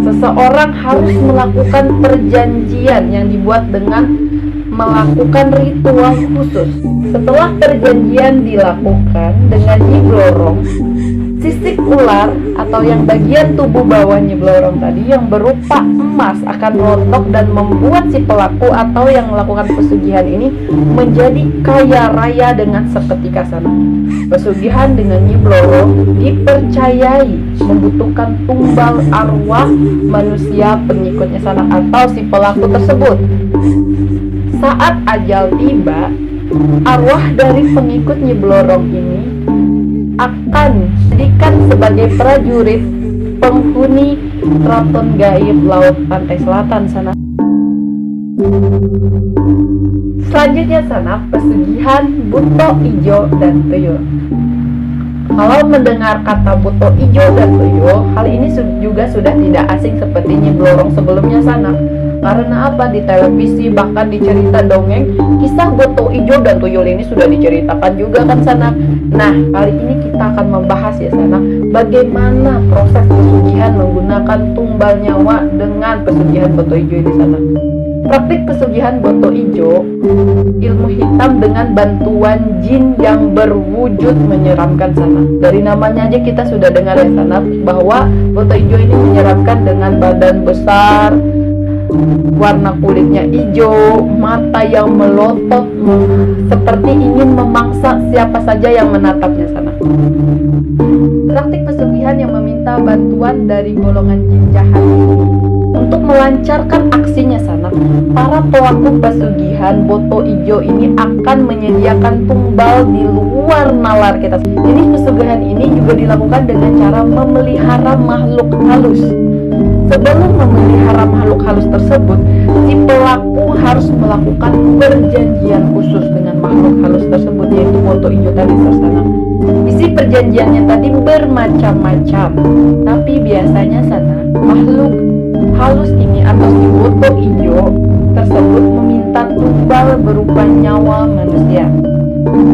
seseorang harus melakukan perjanjian yang dibuat dengan melakukan ritual khusus. Setelah perjanjian dilakukan dengan Nyi Blorong, sisik ular atau yang bagian tubuh bawah Nyi Blorong tadi yang berupa emas akan rontok dan membuat si pelaku atau yang melakukan pesugihan ini menjadi kaya raya dengan seketika sana. Pesugihan dengan Nyi Blorong dipercayai membutuhkan tumbal arwah manusia pengikutnya sana atau si pelaku tersebut. Saat ajal tiba, arwah dari pengikut Nyi Blorong ini akan dijadikan sebagai prajurit penghuni keraton gaib laut pantai selatan sana. Selanjutnya sana, pesugihan buto ijo dan tuyul. Kalau mendengar kata buto ijo dan tuyul, hal ini juga sudah tidak asing seperti Nyi Blorong sebelumnya sana. Karena apa? Di televisi bahkan di cerita dongeng, kisah buto ijo dan tuyul ini sudah diceritakan juga kan sana. Nah, kali ini kita akan membahas ya sana, bagaimana proses pesugihan menggunakan tumbal nyawa dengan pesugihan buto ijo ini sana. Praktik pesugihan buto ijo, ilmu hitam dengan bantuan jin yang berwujud menyeramkan sana. Dari namanya aja kita sudah dengar ya sana bahwa buto ijo ini menyeramkan dengan badan besar, warna kulitnya hijau, mata yang melotot seperti ingin memangsa siapa saja yang menatapnya sana. Praktik pesugihan yang meminta bantuan dari golongan jin jahat untuk melancarkan aksinya sana, para pelaku pesugihan boto ijo ini akan menyediakan tumbal di luar nalar kita. Jadi pesugihan ini juga dilakukan dengan cara memelihara makhluk halus. Sebelum memelihara makhluk halus tersebut, si pelaku harus melakukan perjanjian khusus dengan makhluk halus tersebut, yaitu boto ijo tadi tersana. Isi perjanjiannya tadi bermacam-macam, tapi biasanya sana makhluk halus ini atau si boto ijo tersebut meminta tumbal berupa nyawa manusia.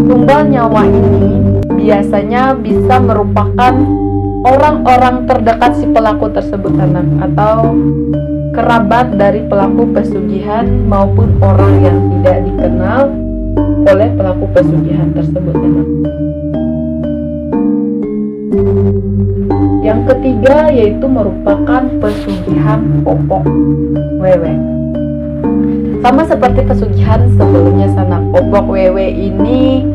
Tumbal nyawa ini biasanya bisa merupakan orang-orang terdekat si pelaku tersebut anak, atau kerabat dari pelaku pesugihan maupun orang yang tidak dikenal oleh pelaku pesugihan tersebut anak. Yang ketiga yaitu merupakan pesugihan popok wewe. Sama seperti pesugihan sebelumnya sana, popok wewe ini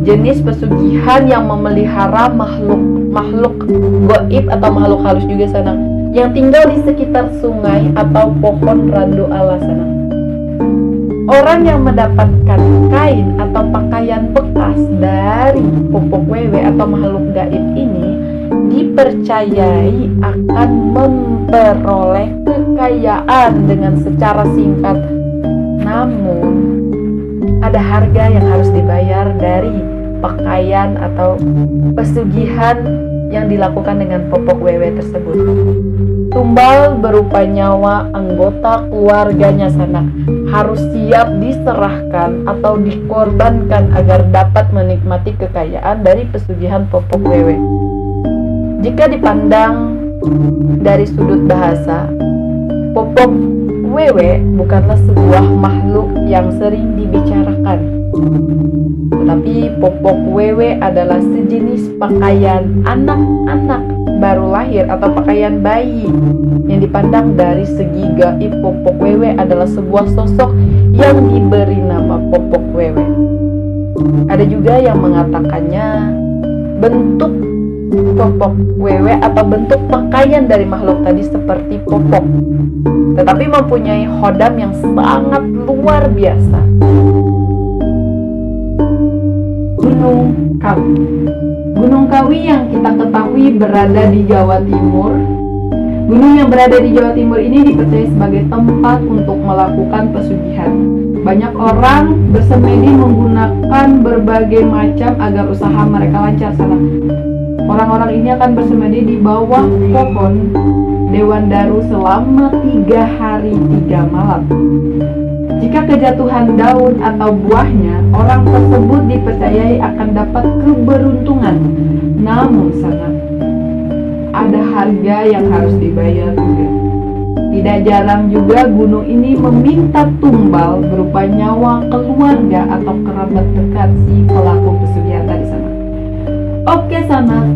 jenis pesugihan yang memelihara makhluk goib atau makhluk halus juga sana, yang tinggal di sekitar sungai atau pohon randu ala sana. Orang yang mendapatkan kain atau pakaian bekas dari popok wewe atau makhluk gaib ini dipercayai akan memperoleh kekayaan dengan secara singkat. Namun ada harga yang harus dibayar dari pakaian atau pesugihan yang dilakukan dengan popok wewe tersebut. Tumbal berupa nyawa anggota keluarganya sana harus siap diserahkan atau dikorbankan agar dapat menikmati kekayaan dari pesugihan popok wewe. Jika dipandang dari sudut bahasa, popok wewe bukanlah sebuah makhluk yang sering dibicarakan, tetapi popok wewe adalah sejenis pakaian anak-anak baru lahir atau pakaian bayi. Yang dipandang dari segi gaib, popok wewe adalah sebuah sosok yang diberi nama popok wewe. Ada juga yang mengatakannya bentuk popok wewe atau bentuk pakaian dari makhluk tadi seperti popok, tetapi mempunyai hodam yang sangat luar biasa. Gunung Kawi. Gunung Kawi yang kita ketahui berada di Jawa Timur. Gunung yang berada di Jawa Timur ini dipercaya sebagai tempat untuk melakukan pesugihan. Banyak orang bersemedi menggunakan berbagai macam agar usaha mereka lancar sana. Orang-orang ini akan bersemedi di bawah pohon Dewan Daru selama 3 hari 3 malam. Jika kejatuhan daun atau buahnya, orang tersebut dipercayai akan dapat keberuntungan. Namun sangat ada harga yang harus dibayar juga. Tidak jarang juga gunung ini meminta tumbal berupa nyawa keluarga atau kerabat dekat si pelaku pesugihan tadi sana. Oke sana,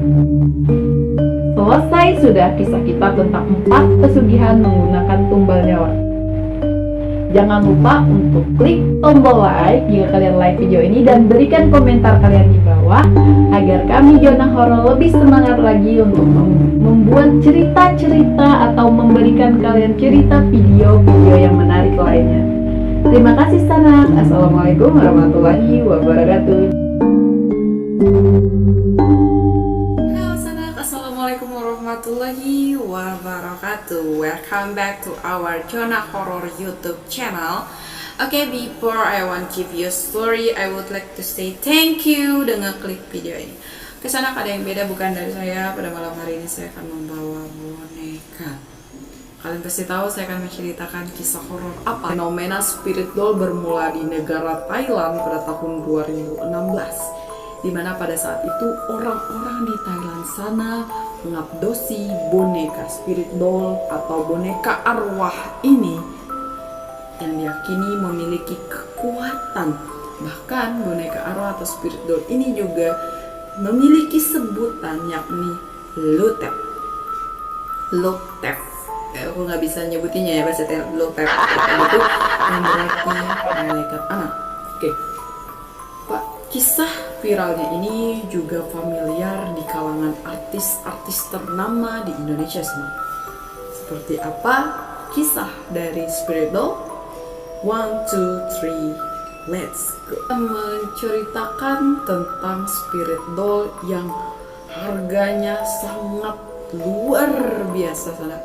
selesai sudah kisah kita tentang 4 pesugihan menggunakan tumbal nyawa. Jangan lupa untuk klik tombol like jika kalian like video ini dan berikan komentar kalian di bawah agar kami Zona Horor lebih semangat lagi untuk membuat cerita-cerita atau memberikan kalian cerita video-video yang menarik lainnya. Terima kasih sana. Assalamualaikum warahmatullahi wabarakatuh. Assalamualaikum warahmatullahi wabarakatuh. Welcome back to our Zona Horor YouTube channel. Okay, before I want to give you a story, I would like to say thank you dengan klik video ini. Kesana ada yang beda bukan dari saya. Pada malam hari ini saya akan membawa boneka. Kalian pasti tahu saya akan menceritakan kisah horor apa. Fenomena spirit doll bermula di negara Thailand pada tahun 2016. Di mana pada saat itu orang-orang di Thailand sana mengabduksi boneka spirit doll atau boneka arwah ini yang diyakini memiliki kekuatan. Bahkan boneka arwah atau spirit doll ini juga memiliki sebutan yakni Lutep. Aku nggak bisa nyebutinnya ya bahasa Thailand. Lutep itu yang berarti malaikat anak. Oke. Kisah viralnya ini juga familiar di kalangan artis-artis ternama di Indonesia semua. Seperti apa kisah dari spirit doll? 1, 2, 3, let's go. Menceritakan tentang spirit doll yang harganya sangat luar biasa sana.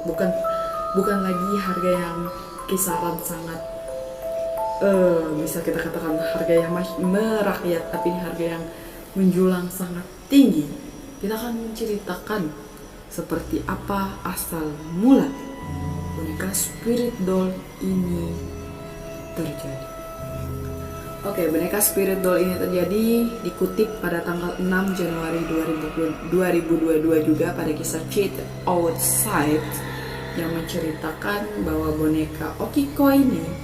Bukan lagi harga yang kisaran sangat bisa kita katakan harga yang masih merakyat, tapi ini harga yang menjulang sangat tinggi. Kita akan menceritakan seperti apa asal mula boneka spirit doll ini terjadi. Oke, boneka spirit doll ini terjadi dikutip pada tanggal 6 Januari 2022 juga pada kisah Cheat Outside yang menceritakan bahwa boneka Okiko ini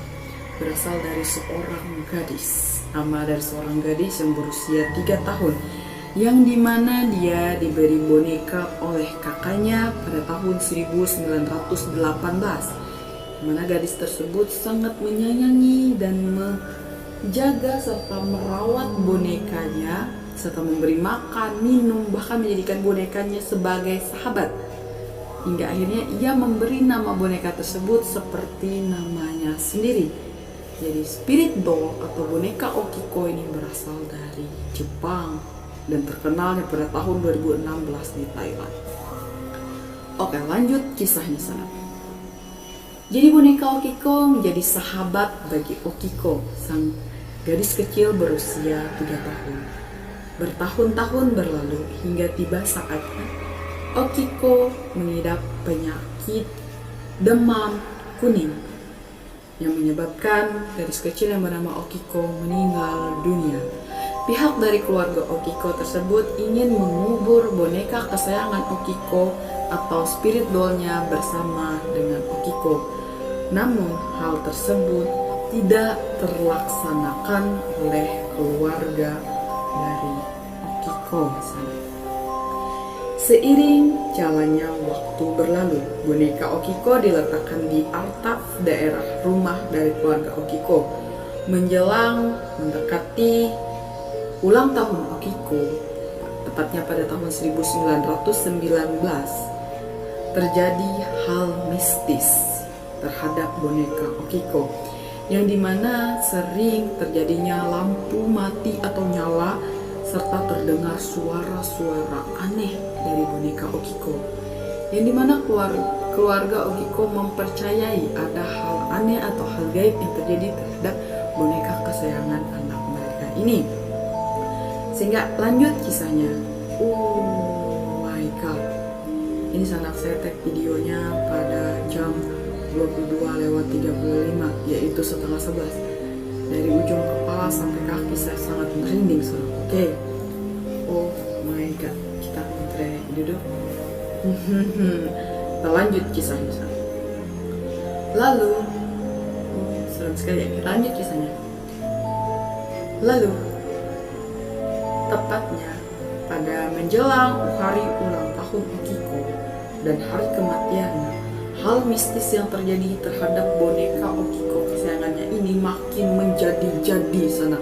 berasal dari seorang gadis. Nama dari seorang gadis yang berusia 3 tahun yang dimana dia diberi boneka oleh kakaknya pada tahun 1918, mana gadis tersebut sangat menyayangi dan menjaga serta merawat bonekanya, serta memberi makan, minum, bahkan menjadikan bonekanya sebagai sahabat. Hingga akhirnya ia memberi nama boneka tersebut seperti namanya sendiri. Jadi spirit doll atau boneka Okiko ini berasal dari Jepang dan terkenalnya pada tahun 2016 di Thailand. Oke, lanjut kisahnya sana. Jadi boneka Okiko menjadi sahabat bagi Okiko, sang gadis kecil berusia 3 tahun. Bertahun-tahun berlalu hingga tiba saatnya Okiko mengidap penyakit demam kuning yang menyebabkan gadis kecil yang bernama Okiko meninggal dunia. Pihak dari keluarga Okiko tersebut ingin mengubur boneka kesayangan Okiko atau spirit doll-nya bersama dengan Okiko. Namun hal tersebut tidak terlaksanakan oleh keluarga dari Okiko sana. Seiring jalannya waktu berlalu, boneka Okiko diletakkan di atap daerah rumah dari keluarga Okiko. Menjelang mendekati ulang tahun Okiko, tepatnya pada tahun 1919, terjadi hal mistis terhadap boneka Okiko, yang dimana sering terjadinya lampu mati atau nyala, serta terdengar suara-suara aneh dari boneka Okiko, yang dimana keluarga Okiko mempercayai ada hal aneh atau hal gaib yang terjadi terhadap boneka kesayangan anak mereka ini. Sehingga lanjut kisahnya. Oh my god, ini sanak saya tag videonya pada jam 22:35, yaitu setengah 11. Dari ujung kepala sampai kaki saya sangat merinding. Oke. Oh my god, kita mulai duduk. Kita lanjut kisahnya. Lalu serem sekali ya, kita lanjut kisahnya. Lalu tepatnya pada menjelang hari ulang tahun Okiko dan hari kematiannya, hal mistis yang terjadi terhadap boneka Okiko kesayangannya ini makin menjadi-jadi sana.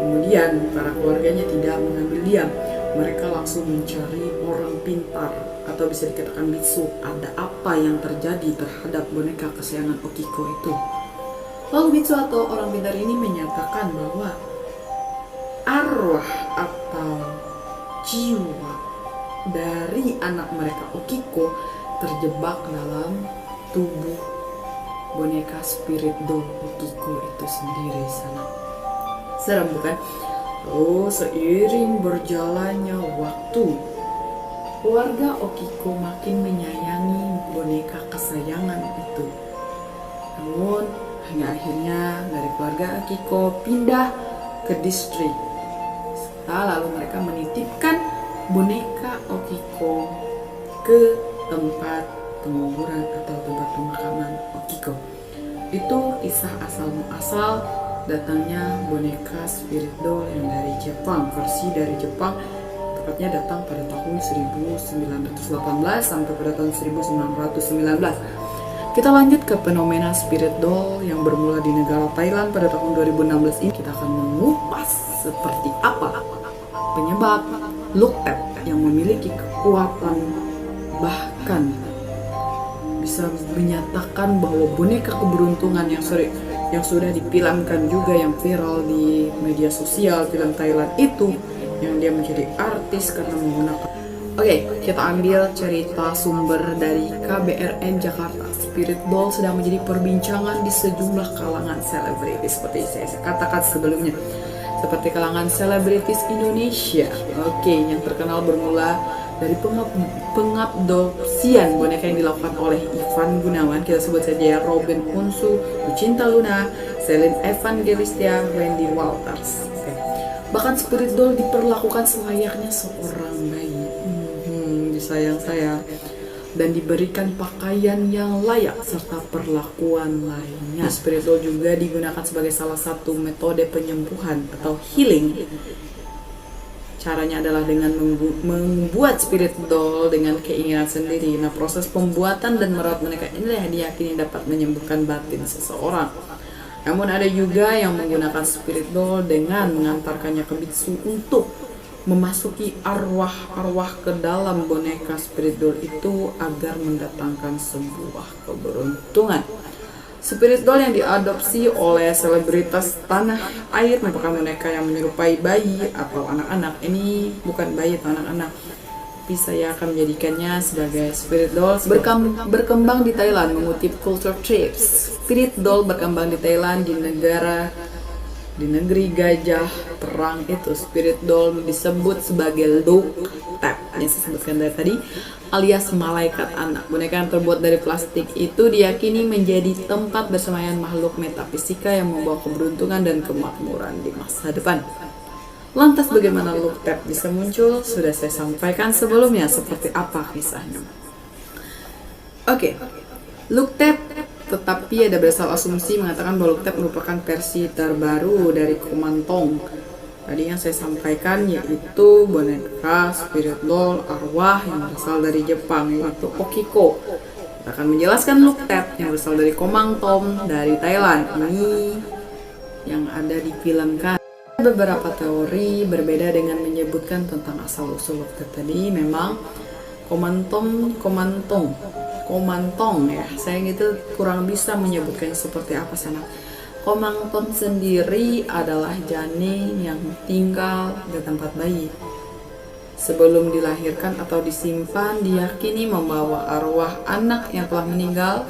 Kemudian para keluarganya tidak mengambil diam, mereka langsung mencari orang pintar atau bisa dikatakan bitsu, ada apa yang terjadi terhadap boneka kesayangan Okiko itu. Lalu bitsu atau orang pintar ini menyatakan bahwa arwah atau jiwa dari anak mereka Okiko terjebak dalam tubuh boneka spirit doll Okiko itu sendiri sana. Serem bukan? Oh, seiring berjalannya waktu, keluarga Okiko makin menyayangi boneka kesayangan itu. Namun hingga akhirnya dari keluarga Okiko pindah ke distrik. Lalu mereka menitipkan boneka Okiko ke tempat penguburan atau tempat pemakaman Okiko. Itu kisah asal muasal datangnya boneka spirit doll yang dari Jepang, versi dari Jepang, tepatnya datang pada tahun 1918 sampai pada tahun 1919. Kita lanjut ke fenomena spirit doll yang bermula di negara Thailand pada tahun 2016 ini. Kita akan mengupas seperti apa penyebab Looked yang memiliki kekuatan, bahkan bisa menyatakan bahwa boneka keberuntungan yang sudah difilmkan juga, yang viral di media sosial film Thailand itu, yang dia menjadi artis karena menggunakan. Oke, kita ambil cerita sumber dari KBRN Jakarta. Spirit doll sedang menjadi perbincangan di sejumlah kalangan selebritis, seperti saya katakan sebelumnya, seperti kalangan selebritis Indonesia. Oke, yang terkenal bermula dari pengabdopsian boneka yang dilakukan oleh Ivan Gunawan, kita sebut saja Robin Unsu, Lucinta Luna, Celine Evangelistia, Wendy Walters. Oke. Bahkan spirit doll diperlakukan selayaknya seorang bayi, disayang-sayang, dan diberikan pakaian yang layak serta perlakuan lainnya. Spirit doll juga digunakan sebagai salah satu metode penyembuhan atau healing Caranya adalah dengan membuat spirit doll dengan keinginan sendiri. Nah, proses pembuatan dan merawat boneka inilah yang diyakini dapat menyembuhkan batin seseorang. Namun ada juga yang menggunakan spirit doll dengan mengantarkannya ke biksu untuk memasuki arwah-arwah ke dalam boneka spirit doll itu agar mendatangkan sebuah keberuntungan. Spirit doll yang diadopsi oleh selebritas tanah air merupakan boneka yang menyerupai bayi atau anak-anak. Ini bukan bayi atau anak-anak, tapi saya akan menjadikannya sebagai spirit doll. Berkembang di Thailand, mengutip Culture Trips. Spirit doll berkembang di Thailand, di negeri gajah perang itu. Spirit doll disebut sebagai Luk Tep yang saya sebutkan dari tadi, alias malaikat anak. Boneka yang terbuat dari plastik itu diyakini menjadi tempat bersemayam makhluk metafisika yang membawa keberuntungan dan kemakmuran di masa depan. Lantas bagaimana Luk Tep bisa muncul? Sudah saya sampaikan sebelumnya, seperti apa kisahnya. Oke, Luk Tep, tetapi ada berasal asumsi mengatakan bahwa Luk Tep merupakan versi terbaru dari Komantong. Tadi yang saya sampaikan yaitu boneka spirit doll arwah yang berasal dari Jepang, yaitu Okiko. Kita akan menjelaskan Luk Tep yang berasal dari Komangtom dari Thailand. Ini yang ada difilmkan. Beberapa teori berbeda dengan menyebutkan tentang asal-usul Luk Tep tadi. Memang Komantong ya, saya gitu kurang bisa menyebutkan seperti apa sana. Komangtom sendiri adalah janin yang tinggal di tempat bayi. Sebelum dilahirkan atau disimpan, diyakini membawa arwah anak yang telah meninggal.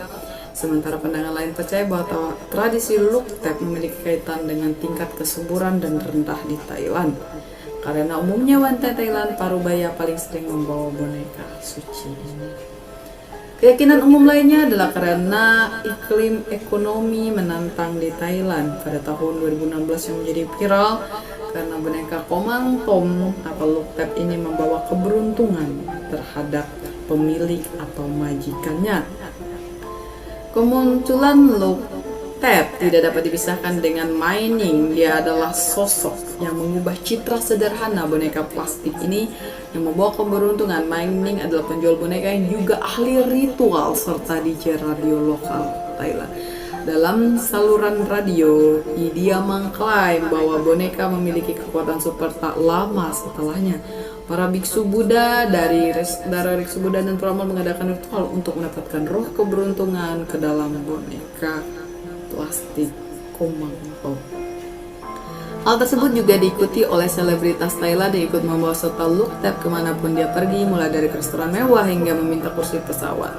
Sementara pandangan lain percaya bahwa tradisi Luk Tep memiliki kaitan dengan tingkat kesuburan dan rendah di Thailand. Karena umumnya wanita Thailand parubaya paling sering membawa boneka suci. Keyakinan umum lainnya adalah karena iklim ekonomi menantang di Thailand pada tahun 2016 yang menjadi viral karena boneka Komangtom atau Luk Tep ini membawa keberuntungan terhadap pemilik atau majikannya. Kemunculan Luk Tep tidak dapat dipisahkan dengan mining. Dia adalah sosok yang mengubah citra sederhana boneka plastik ini yang membawa keberuntungan. Mining adalah penjual boneka yang juga ahli ritual serta DJ radio lokal Thailand. Dalam saluran radio, dia mengklaim bahwa boneka memiliki kekuatan super tak lama setelahnya. Para biksu Buddha dari biksu Buddha dan peramal mengadakan ritual untuk mendapatkan roh keberuntungan ke dalam boneka plastik Komangtom. Hal tersebut juga diikuti oleh selebritas Thailand yang ikut membawa serta Luk Tep kemanapun dia pergi, mulai dari restoran mewah hingga meminta kursi pesawat.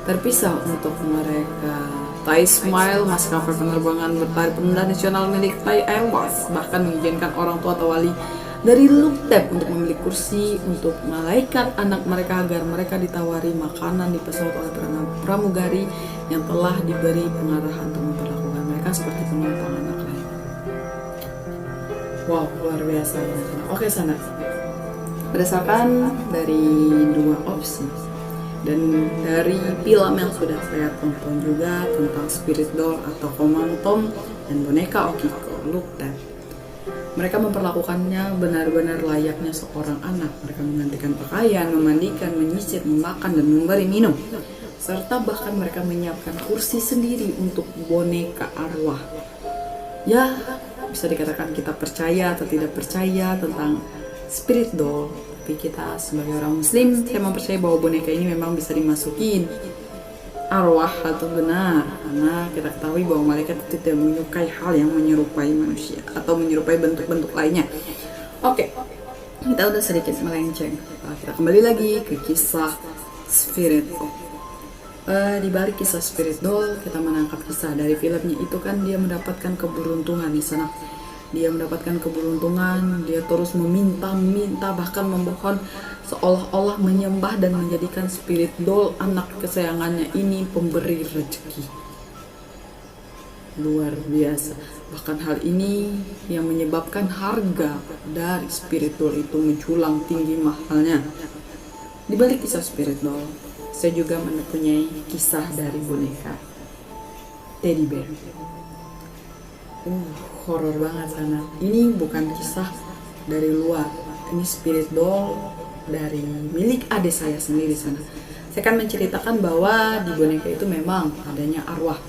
Terpisah untuk mereka, Thai Smile, maskapai penerbangan bertarif rendah nasional milik Thai Airways, bahkan mengizinkan orang tua atau wali dari Luk Tep untuk memilih kursi untuk malaikat anak mereka agar mereka ditawari makanan di pesawat oleh pramugari yang telah diberi pengarahan untuk memperlakukan mereka seperti penumpang anak lain. Wow, luar biasa. Oke, sana. Berdasarkan dari dua opsi dan dari film yang sudah saya tonton juga tentang spirit doll atau Komangtom dan boneka Okiko, Luk Tep, mereka memperlakukannya benar-benar layaknya seorang anak. Mereka menggantikan pakaian, memandikan, menyisir, memakan, dan memberi minum. Serta bahkan mereka menyiapkan kursi sendiri untuk boneka arwah. Ya, bisa dikatakan kita percaya atau tidak percaya tentang spirit doll. Tapi kita sebagai orang muslim, saya mempercayai bahwa boneka ini memang bisa dimasukin arwah atau benar, karena kita ketahui bahwa malaikat tidak menyukai hal yang menyerupai manusia atau menyerupai bentuk-bentuk lainnya. Oke, kita udah sedikit melenceng. Kita kembali lagi ke kisah spirit doll. Di balik kisah spirit doll, kita menangkap kisah dari filmnya itu kan dia mendapatkan keberuntungan di sana. Dia mendapatkan keberuntungan, dia terus meminta-minta, bahkan memohon seolah-olah menyembah dan menjadikan spirit doll anak kesayangannya ini pemberi rezeki. Luar biasa. Bahkan hal ini yang menyebabkan harga dari spirit doll itu menjulang tinggi mahalnya. Di balik kisah spirit doll, saya juga mempunyai kisah dari boneka teddy bear. Horor banget sana. Ini bukan kisah dari luar. Ini spirit doll dari milik adik saya sendiri sana. Saya akan menceritakan bahwa di boneka itu memang adanya arwah.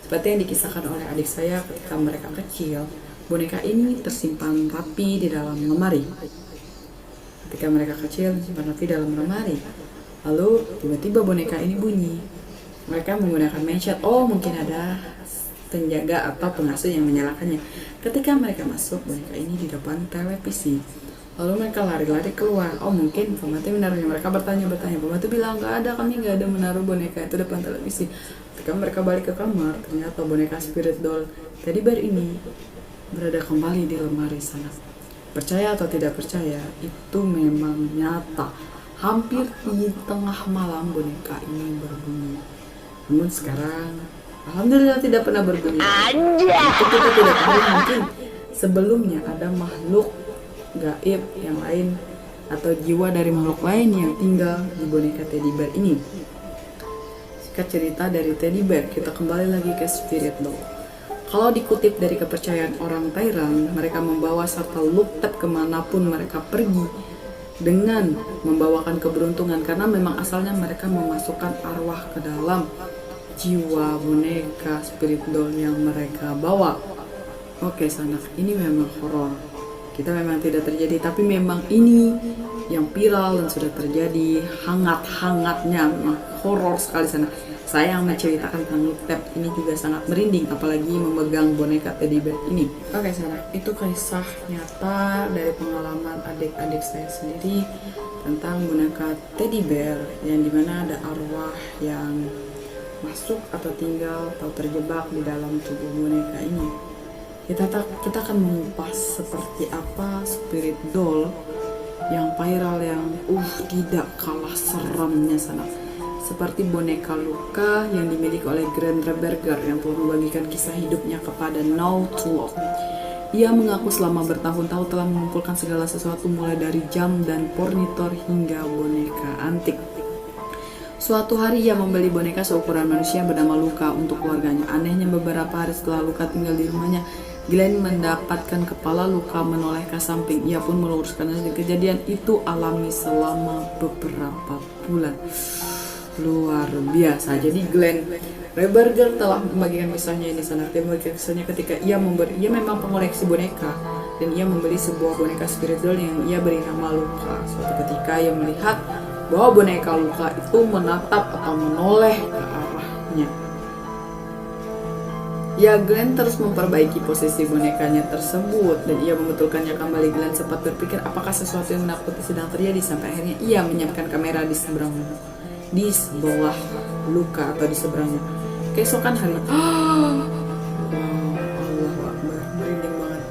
Seperti yang dikisahkan oleh adik saya ketika mereka kecil, boneka ini tersimpan rapi di dalam lemari. Ketika mereka kecil simpan rapi dalam lemari, lalu tiba-tiba boneka ini bunyi. Mereka menggunakan mencet, oh mungkin ada penjaga atau pengasuh yang menyalakannya. Ketika mereka masuk, boneka ini di depan televisi. Lalu mereka lari-lari keluar. Oh mungkin pembantu menaruhnya. Mereka bertanya-bertanya. Pembantu bilang nggak ada, kami nggak ada menaruh boneka itu depan televisi. Ketika mereka balik ke kamar, ternyata boneka spirit doll teddy bear ini berada kembali di lemari sana. Percaya atau tidak percaya, itu memang nyata. Hampir di tengah malam boneka ini berbunyi. Namun sekarang, alhamdulillah tidak pernah berbunyi. Itu kita tidak tahu, mungkin sebelumnya ada makhluk gaib yang lain atau jiwa dari makhluk lain yang tinggal di boneka teddy bear ini. Jika cerita dari teddy bear, kita kembali lagi ke spirit doll. Kalau dikutip dari kepercayaan orang Thailand, mereka membawa serta luktep kemanapun mereka pergi dengan membawakan keberuntungan, karena memang asalnya mereka memasukkan arwah ke dalam jiwa boneka spirit doll yang mereka bawa. Oke sanak, ini memang horor. Kita memang tidak terjadi, tapi memang ini yang viral dan sudah terjadi hangat-hangatnya, memang horor sekali sana. Saya yang menceritakan tentang luktep ini juga sangat merinding, apalagi memegang boneka teddy bear ini. Oke sana, itu kisah nyata dari pengalaman adik-adik saya sendiri tentang boneka teddy bear, yang dimana ada arwah yang masuk atau tinggal atau terjebak di dalam tubuh boneka ini. Kita akan mengupas seperti apa spirit doll yang viral, yang tidak kalah seremnya sana. Seperti boneka Luka yang dimiliki oleh Glenn Reberger yang telah membagikan kisah hidupnya kepada Now to Love. Ia mengaku selama bertahun-tahun telah mengumpulkan segala sesuatu mulai dari jam dan furnitur hingga boneka antik. Suatu hari ia membeli boneka seukuran manusia bernama Luka untuk keluarganya. Anehnya beberapa hari setelah Luka tinggal di rumahnya, Glenn mendapatkan kepala Luka menoleh ke samping. Ia pun meluruskannya. Kejadian itu alami selama beberapa bulan. Luar biasa. Jadi Glenn Reberger telah membagikan kisahnya ini sana. Dia membagikan kisahnya ketika ia memang pengoleksi boneka, dan ia membeli sebuah boneka spirit doll yang ia beri nama Luka. Suatu ketika ia melihat bahwa boneka Luka itu menatap atau menoleh ke arahnya. Ya, Glenn terus memperbaiki posisi bonekanya tersebut dan ia membetulkannya kembali. Glenn sempat berpikir apakah sesuatu yang menakuti sedang terjadi, sampai akhirnya ia menyiapkan kamera di sebelah Luka atau di seberangnya. Keesokan hari, Allah Akbar, merinding banget.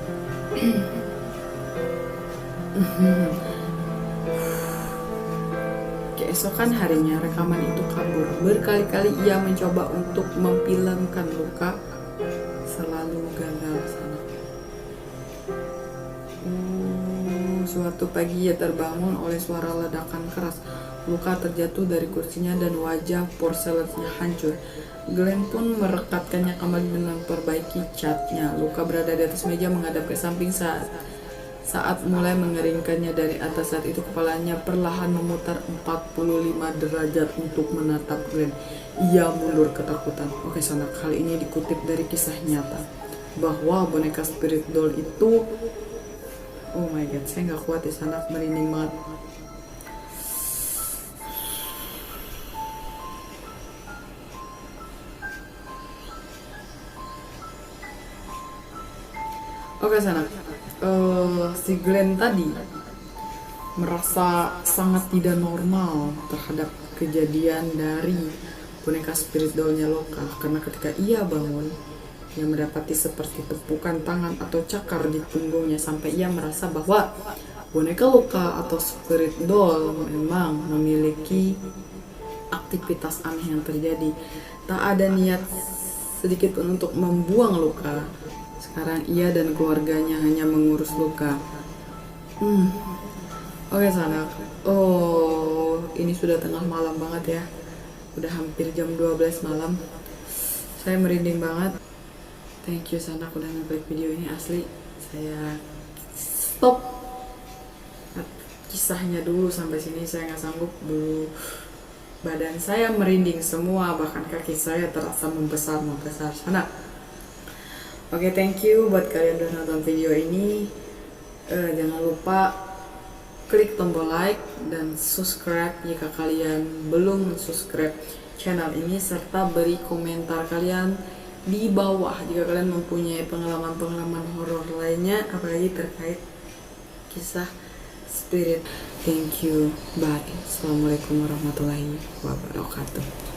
Keesokan harinya rekaman itu kabur. Berkali-kali ia mencoba untuk memfilmkan Luka, selalu gagal sana. Suatu pagi ia terbangun oleh suara ledakan keras. Luka terjatuh dari kursinya dan wajah porselennya hancur. Glenn pun merekatkannya kembali dengan memperbaiki catnya. Luka berada di atas meja menghadap ke samping saat mulai mengeringkannya dari atas. Saat itu kepalanya perlahan memutar 45 derajat untuk menatap Glenn. Ia mundur ketakutan. Oke sanak, kali ini dikutip dari kisah nyata bahwa boneka spirit doll itu, oh my god, saya nggak kuat ya sanak, merinding banget. Oke sanak, si Glenn tadi merasa sangat tidak normal terhadap kejadian dari boneka spirit dollnya Luka, karena ketika ia bangun, ia mendapati seperti tepukan tangan atau cakar di punggungnya, sampai ia merasa bahwa boneka Luka atau spirit doll memang memiliki aktivitas aneh yang terjadi. Tak ada niat sedikit pun untuk membuang Luka. Sekarang ia dan keluarganya hanya mengurus Luka. Oke sanak, ini sudah tengah malam banget ya. Udah hampir jam 12 malam. Saya merinding banget. Thank you sanak udah ngeklik video ini, asli. Saya stop kisahnya dulu. Sampai sini saya nggak sanggup dulu, badan saya merinding semua, bahkan kaki saya terasa membesar sana. Oke, thank you buat kalian udah nonton video ini. Jangan lupa klik tombol like dan subscribe jika kalian belum subscribe channel ini, serta beri komentar kalian di bawah jika kalian mempunyai pengalaman horor lainnya, apalagi terkait kisah spirit. Thank you, bye. Assalamualaikum warahmatullahi wabarakatuh.